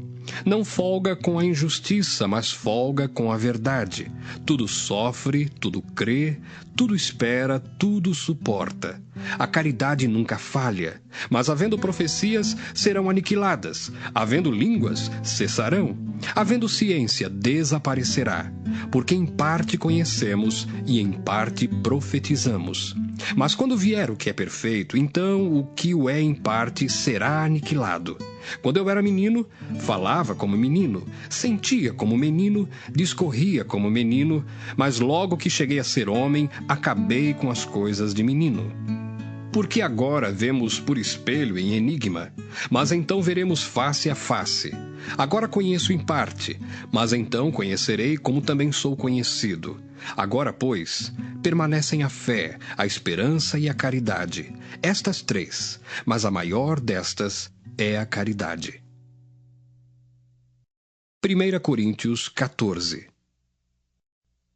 Não folga com a injustiça, mas folga com a verdade. Tudo sofre, tudo crê, tudo espera, tudo suporta. A caridade nunca falha, mas havendo profecias, serão aniquiladas. Havendo línguas, cessarão. Havendo ciência, desaparecerá. Porque em parte conhecemos e em parte profetizamos. Mas quando vier o que é perfeito, então o que o é em parte será aniquilado. Quando eu era menino, falava como menino, sentia como menino, discorria como menino, mas logo que cheguei a ser homem, acabei com as coisas de menino. Porque agora vemos por espelho em enigma, mas então veremos face a face. Agora conheço em parte, mas então conhecerei como também sou conhecido. Agora, pois, permanecem a fé, a esperança e a caridade. Estas três, mas a maior destas é a caridade. 1 Coríntios 14.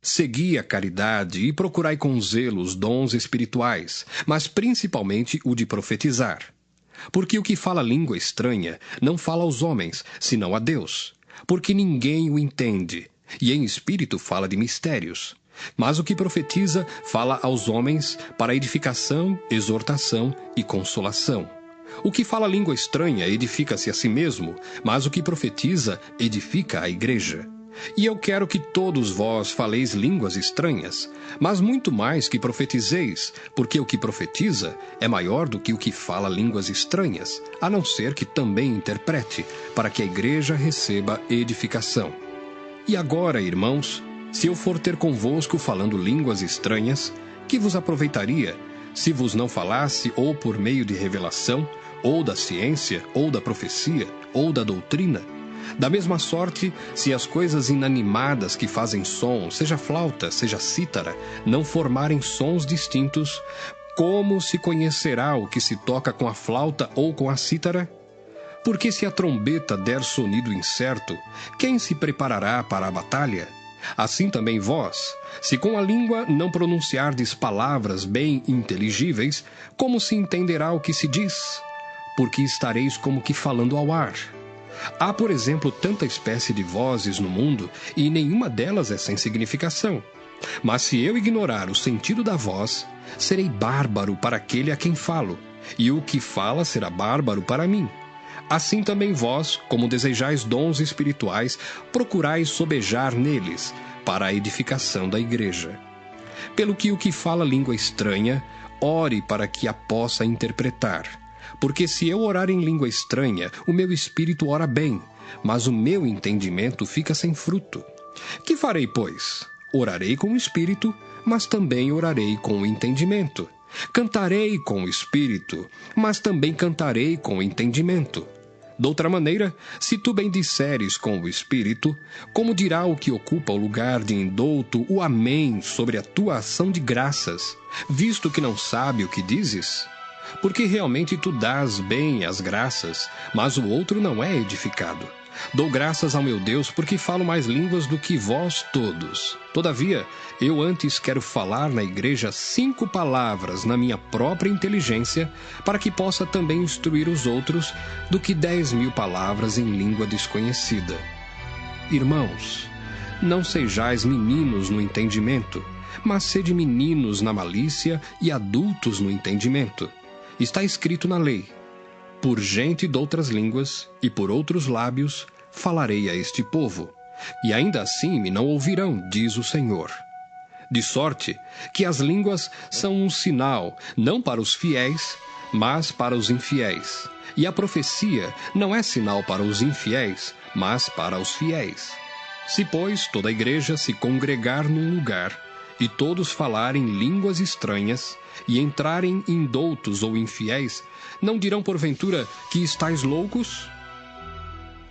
Segui a caridade e procurai com zelo os dons espirituais, mas principalmente o de profetizar. Porque o que fala língua estranha não fala aos homens, senão a Deus, porque ninguém o entende, e em espírito fala de mistérios. Mas o que profetiza fala aos homens para edificação, exortação e consolação. O que fala língua estranha edifica-se a si mesmo, mas o que profetiza edifica a igreja. E eu quero que todos vós faleis línguas estranhas, mas muito mais que profetizeis, porque o que profetiza é maior do que o que fala línguas estranhas, a não ser que também interprete, para que a igreja receba edificação. E agora, irmãos, se eu for ter convosco falando línguas estranhas, que vos aproveitaria, se vos não falasse ou por meio de revelação, ou da ciência, ou da profecia, ou da doutrina? Da mesma sorte, se as coisas inanimadas que fazem som, seja flauta, seja cítara, não formarem sons distintos, como se conhecerá o que se toca com a flauta ou com a cítara? Porque se a trombeta der sonido incerto, quem se preparará para a batalha? Assim também vós, se com a língua não pronunciardes palavras bem inteligíveis, como se entenderá o que se diz? Porque estareis como que falando ao ar. Há, por exemplo, tanta espécie de vozes no mundo, e nenhuma delas é sem significação. Mas se eu ignorar o sentido da voz, serei bárbaro para aquele a quem falo, e o que fala será bárbaro para mim. Assim também vós, como desejais dons espirituais, procurais sobejar neles, para a edificação da igreja. Pelo que o que fala língua estranha, ore para que a possa interpretar. Porque se eu orar em língua estranha, o meu espírito ora bem, mas o meu entendimento fica sem fruto. Que farei, pois? Orarei com o espírito, mas também orarei com o entendimento. Cantarei com o espírito, mas também cantarei com o entendimento. Doutra maneira, se tu bendisseres com o espírito, como dirá o que ocupa o lugar de indouto o amém sobre a tua ação de graças, visto que não sabe o que dizes? Porque realmente tu dás bem as graças, mas o outro não é edificado. Dou graças ao meu Deus porque falo mais línguas do que vós todos. Todavia, eu antes quero falar na igreja 5 palavras na minha própria inteligência, para que possa também instruir os outros, do que 10.000 palavras em língua desconhecida. Irmãos, não sejais meninos no entendimento, mas sede meninos na malícia e adultos no entendimento. Está escrito na lei: por gente de outras línguas e por outros lábios falarei a este povo, e ainda assim me não ouvirão, diz o Senhor. De sorte que as línguas são um sinal, não para os fiéis, mas para os infiéis. E a profecia não é sinal para os infiéis, mas para os fiéis. Se, pois, toda a igreja se congregar num lugar, e todos falarem línguas estranhas, e entrarem indoutos ou infiéis, não dirão porventura que estáis loucos?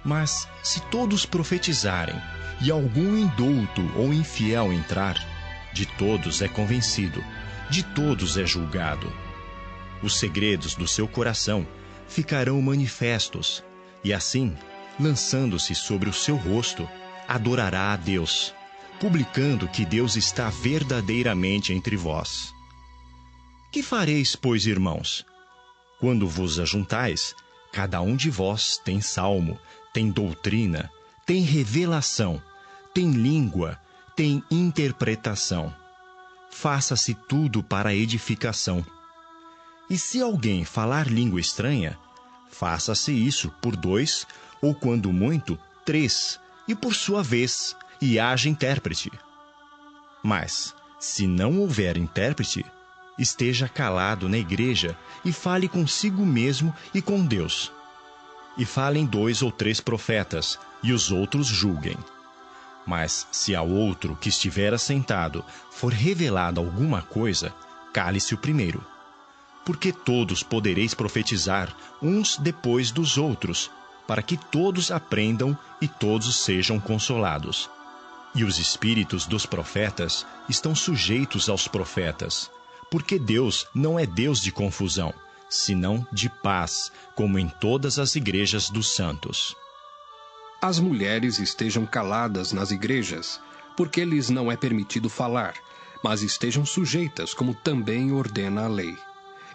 Mas se todos profetizarem, e algum indouto ou infiel entrar, de todos é convencido, de todos é julgado. Os segredos do seu coração ficarão manifestos, e assim, lançando-se sobre o seu rosto, adorará a Deus, publicando que Deus está verdadeiramente entre vós. Que fareis, pois, irmãos? Quando vos ajuntais, cada um de vós tem salmo, tem doutrina, tem revelação, tem língua, tem interpretação. Faça-se tudo para a edificação. E se alguém falar língua estranha, faça-se isso por 2, ou quando muito, 3, e por sua vez, e haja intérprete. Mas, se não houver intérprete, esteja calado na igreja e fale consigo mesmo e com Deus. E falem 2 ou 3 profetas, e os outros julguem. Mas, se ao outro que estiver assentado for revelada alguma coisa, cale-se o primeiro. Porque todos podereis profetizar uns depois dos outros, para que todos aprendam e todos sejam consolados. E os espíritos dos profetas estão sujeitos aos profetas, porque Deus não é Deus de confusão, senão de paz, como em todas as igrejas dos santos. As mulheres estejam caladas nas igrejas, porque lhes não é permitido falar, mas estejam sujeitas, como também ordena a lei.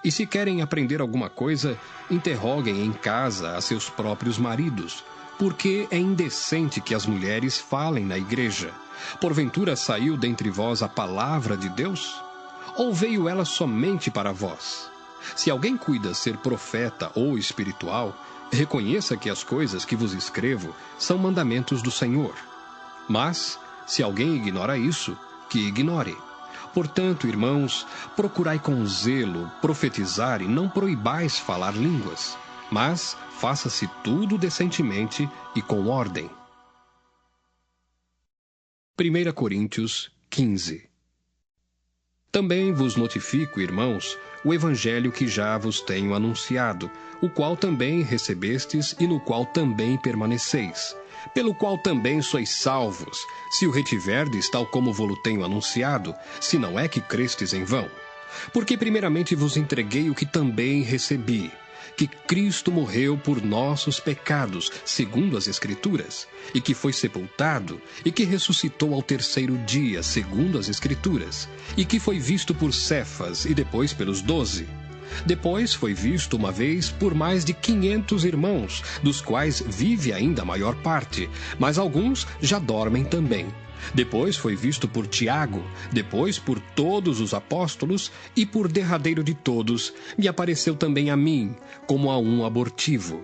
E se querem aprender alguma coisa, interroguem em casa a seus próprios maridos, porque é indecente que as mulheres falem na igreja. Porventura saiu dentre vós a palavra de Deus? Ou veio ela somente para vós? Se alguém cuida ser profeta ou espiritual, reconheça que as coisas que vos escrevo são mandamentos do Senhor. Mas, se alguém ignora isso, que ignore. Portanto, irmãos, procurai com zelo profetizar e não proibais falar línguas, mas faça-se tudo decentemente e com ordem. 1 Coríntios 15. Também vos notifico, irmãos, o evangelho que já vos tenho anunciado, o qual também recebestes e no qual também permaneceis, pelo qual também sois salvos, se o retiverdes tal como vos tenho anunciado, se não é que crestes em vão. Porque primeiramente vos entreguei o que também recebi, que Cristo morreu por nossos pecados, segundo as Escrituras, e que foi sepultado, e que ressuscitou ao 3º dia, segundo as Escrituras, e que foi visto por Cefas e depois pelos 12. Depois foi visto uma vez por mais de 500 irmãos, dos quais vive ainda a maior parte, mas alguns já dormem também. Depois foi visto por Tiago, depois por todos os apóstolos, e por derradeiro de todos, me apareceu também a mim, como a um abortivo.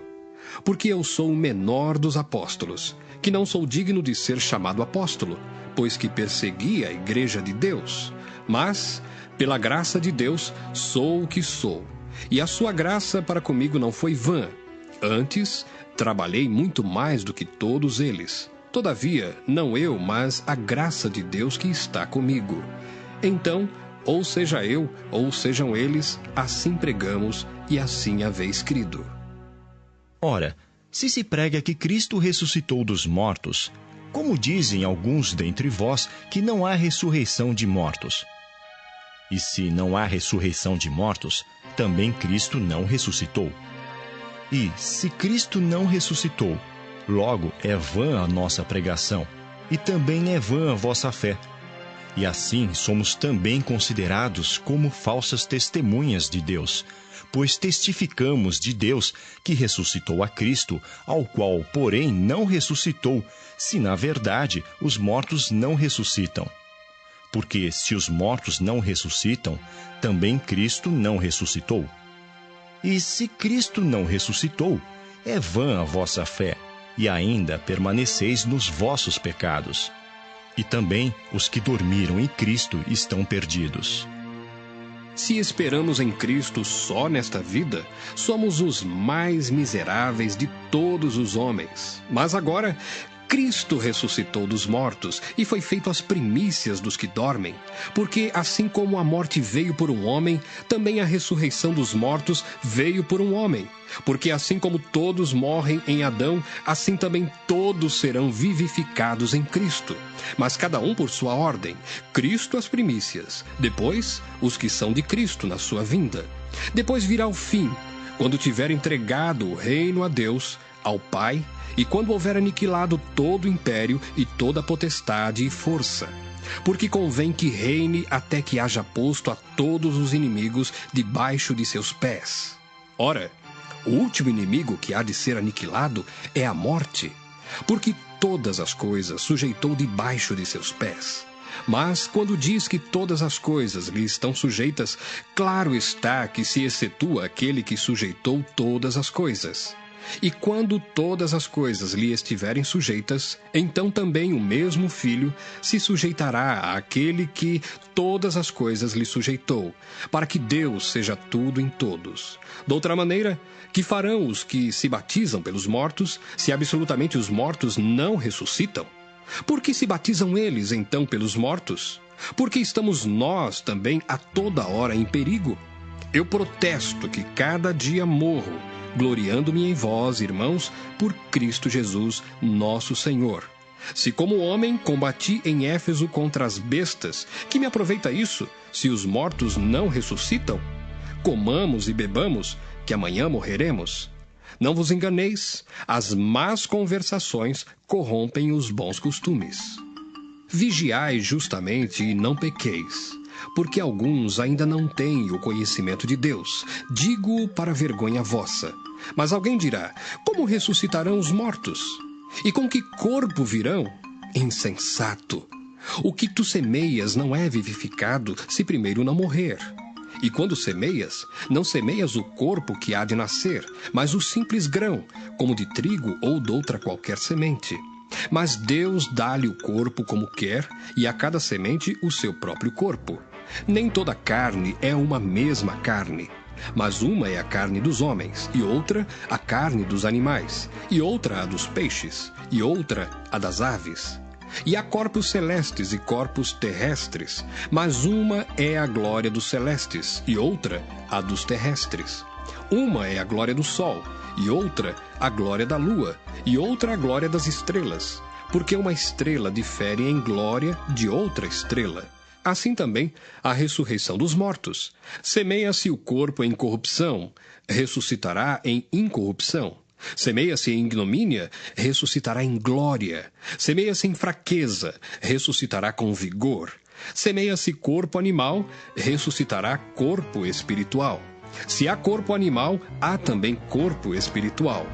Porque eu sou o menor dos apóstolos, que não sou digno de ser chamado apóstolo, pois que persegui a igreja de Deus. Mas, pela graça de Deus, sou o que sou. E a sua graça para comigo não foi vã. Antes, trabalhei muito mais do que todos eles. Todavia, não eu, mas a graça de Deus que está comigo. Então, ou seja eu, ou sejam eles, assim pregamos e assim haveis crido. Ora, se prega que Cristo ressuscitou dos mortos, como dizem alguns dentre vós que não há ressurreição de mortos? E se não há ressurreição de mortos, também Cristo não ressuscitou. E, se Cristo não ressuscitou, logo é vã a nossa pregação, e também é vã a vossa fé. E assim somos também considerados como falsas testemunhas de Deus, pois testificamos de Deus que ressuscitou a Cristo, ao qual, porém, não ressuscitou, se na verdade os mortos não ressuscitam. Porque se os mortos não ressuscitam, também Cristo não ressuscitou. E se Cristo não ressuscitou, é vã a vossa fé, e ainda permaneceis nos vossos pecados. E também os que dormiram em Cristo estão perdidos. Se esperamos em Cristo só nesta vida, somos os mais miseráveis de todos os homens. Mas agora, Cristo ressuscitou dos mortos e foi feito as primícias dos que dormem. Porque assim como a morte veio por um homem, também a ressurreição dos mortos veio por um homem. Porque assim como todos morrem em Adão, assim também todos serão vivificados em Cristo. Mas cada um por sua ordem. Cristo as primícias, depois os que são de Cristo na sua vinda. Depois virá o fim, quando tiver entregado o reino a Deus, ao Pai, e quando houver aniquilado todo o império e toda a potestade e força. Porque convém que reine até que haja posto a todos os inimigos debaixo de seus pés. Ora, O último inimigo que há de ser aniquilado é a morte, porque todas as coisas sujeitou debaixo de seus pés. Mas, quando diz que todas as coisas lhe estão sujeitas, claro está que se excetua aquele que sujeitou todas as coisas. E quando todas as coisas lhe estiverem sujeitas, então também o mesmo Filho se sujeitará àquele que todas as coisas lhe sujeitou, para que Deus seja tudo em todos. Doutra maneira, que farão os que se batizam pelos mortos, se absolutamente os mortos não ressuscitam? Por que se batizam eles, então, pelos mortos? Porque estamos nós também a toda hora em perigo? Eu protesto que cada dia morro, gloriando-me em vós, irmãos, por Cristo Jesus, nosso Senhor. Se como homem combati em Éfeso contra as bestas, que me aproveita isso, se os mortos não ressuscitam? Comamos e bebamos, que amanhã morreremos. Não vos enganeis, as más conversações corrompem os bons costumes. Vigiai justamente e não pequeis, porque alguns ainda não têm o conhecimento de Deus. Digo para vergonha vossa. Mas alguém dirá: como ressuscitarão os mortos? E com que corpo virão? Insensato! O que tu semeias não é vivificado se primeiro não morrer. E quando semeias, não semeias o corpo que há de nascer, mas o simples grão, como de trigo ou doutra qualquer semente. Mas Deus dá-lhe o corpo como quer, e a cada semente o seu próprio corpo. Nem toda carne é uma mesma carne, mas uma é a carne dos homens, e outra a carne dos animais, e outra a dos peixes, e outra a das aves. E há corpos celestes e corpos terrestres, mas uma é a glória dos celestes, e outra a dos terrestres. Uma é a glória do sol, e outra a glória da lua, e outra a glória das estrelas, porque uma estrela difere em glória de outra estrela. Assim também a ressurreição dos mortos. Semeia-se o corpo em corrupção, ressuscitará em incorrupção. Semeia-se em ignomínia, ressuscitará em glória. Semeia-se em fraqueza, ressuscitará com vigor. Semeia-se corpo animal, ressuscitará corpo espiritual. Se há corpo animal, há também corpo espiritual.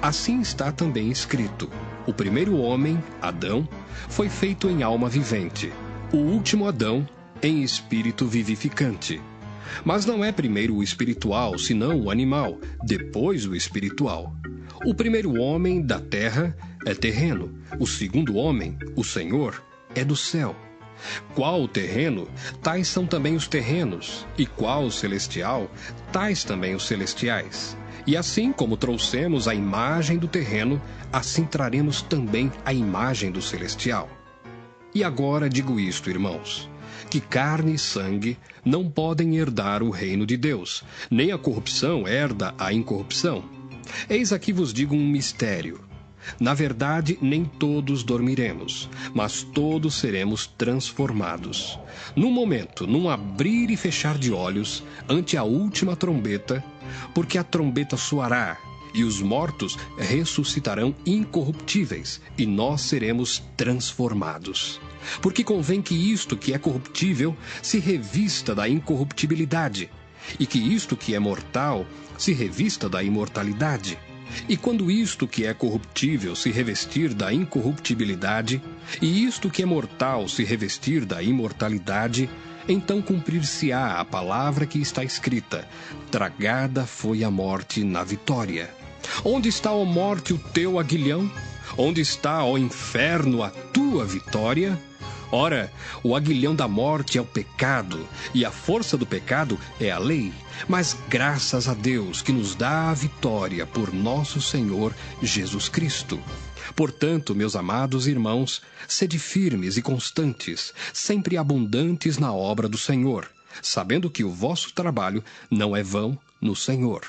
Assim está também escrito: o primeiro homem, Adão, foi feito em alma vivente. O último Adão, em espírito vivificante. Mas não é primeiro o espiritual, senão o animal, depois o espiritual. O primeiro homem da terra é terreno, o segundo homem, o Senhor, é do céu. Qual o terreno, tais são também os terrenos, e qual o celestial, tais também os celestiais. E assim como trouxemos a imagem do terreno, assim traremos também a imagem do celestial. E agora digo isto, irmãos, que carne e sangue não podem herdar o reino de Deus, nem a corrupção herda a incorrupção. Eis aqui vos digo um mistério. Na verdade, nem todos dormiremos, mas todos seremos transformados. Num momento, num abrir e fechar de olhos, ante a última trombeta, porque a trombeta soará, e os mortos ressuscitarão incorruptíveis, e nós seremos transformados. Porque convém que isto que é corruptível se revista da incorruptibilidade, e que isto que é mortal se revista da imortalidade. E quando isto que é corruptível se revestir da incorruptibilidade, e isto que é mortal se revestir da imortalidade, então cumprir-se-á a palavra que está escrita: tragada foi a morte na vitória. Onde está, ó morte, o teu aguilhão? Onde está, ó inferno, a tua vitória? Ora, o aguilhão da morte é o pecado, e a força do pecado é a lei. Mas graças a Deus que nos dá a vitória por nosso Senhor Jesus Cristo. Portanto, meus amados irmãos, sede firmes e constantes, sempre abundantes na obra do Senhor, sabendo que o vosso trabalho não é vão no Senhor.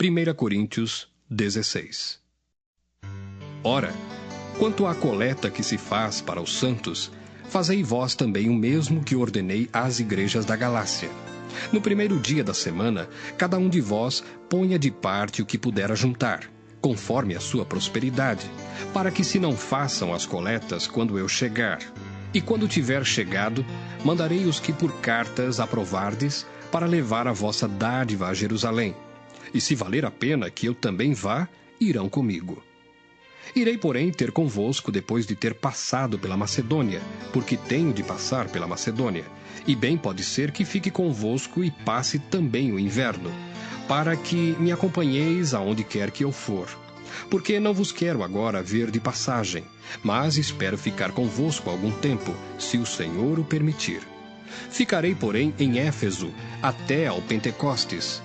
1 Coríntios 16. Ora, quanto à coleta que se faz para os santos, fazei vós também o mesmo que ordenei às igrejas da Galácia. No primeiro dia da semana, cada um de vós ponha de parte o que puder ajuntar, conforme a sua prosperidade, para que se não façam as coletas quando eu chegar. E quando tiver chegado, mandarei os que por cartas aprovardes, para levar a vossa dádiva a Jerusalém. E se valer a pena que eu também vá, irão comigo. Irei, porém, ter convosco depois de ter passado pela Macedônia, porque tenho de passar pela Macedônia, e bem pode ser que fique convosco e passe também o inverno, para que me acompanheis aonde quer que eu for. Porque não vos quero agora ver de passagem, mas espero ficar convosco algum tempo, se o Senhor o permitir. Ficarei, porém, em Éfeso, até ao Pentecostes,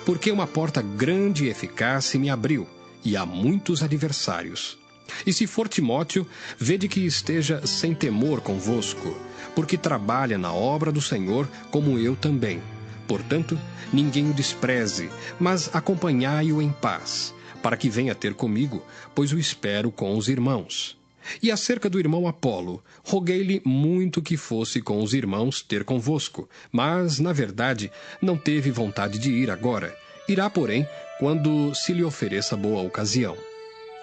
porque uma porta grande e eficaz se me abriu, e há muitos adversários. E se for Timóteo, vede que esteja sem temor convosco, porque trabalha na obra do Senhor como eu também. Portanto, ninguém o despreze, mas acompanhai-o em paz, para que venha ter comigo, pois o espero com os irmãos. E acerca do irmão Apolo, roguei-lhe muito que fosse com os irmãos ter convosco, mas, na verdade, não teve vontade de ir agora. Irá, porém, quando se lhe ofereça boa ocasião.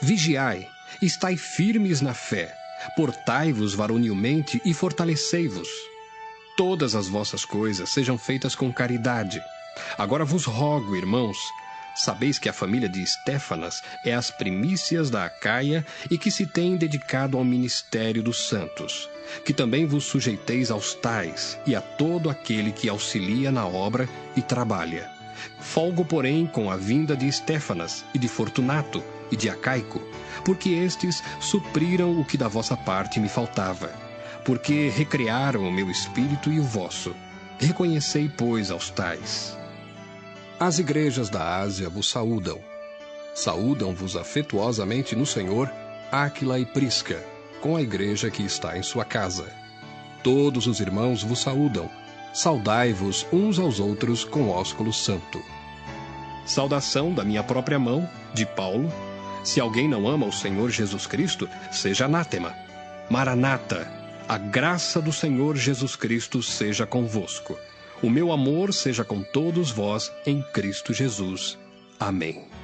Vigiai, estai firmes na fé, portai-vos varonilmente e fortalecei-vos. Todas as vossas coisas sejam feitas com caridade. Agora vos rogo, irmãos, sabeis que a família de Estéfanas é as primícias da Acaia e que se tem dedicado ao ministério dos santos, que também vos sujeiteis aos tais e a todo aquele que auxilia na obra e trabalha. Folgo, porém, com a vinda de Estéfanas e de Fortunato e de Acaico, porque estes supriram o que da vossa parte me faltava, porque recrearam o meu espírito e o vosso. Reconhecei, pois, aos tais. As igrejas da Ásia vos saúdam. Saúdam-vos afetuosamente no Senhor Áquila e Prisca, com a igreja que está em sua casa. Todos os irmãos vos saúdam. Saudai-vos uns aos outros com ósculo santo. Saudação da minha própria mão, de Paulo. Se alguém não ama o Senhor Jesus Cristo, seja anátema. Maranata, a graça do Senhor Jesus Cristo seja convosco. O meu amor seja com todos vós em Cristo Jesus. Amém.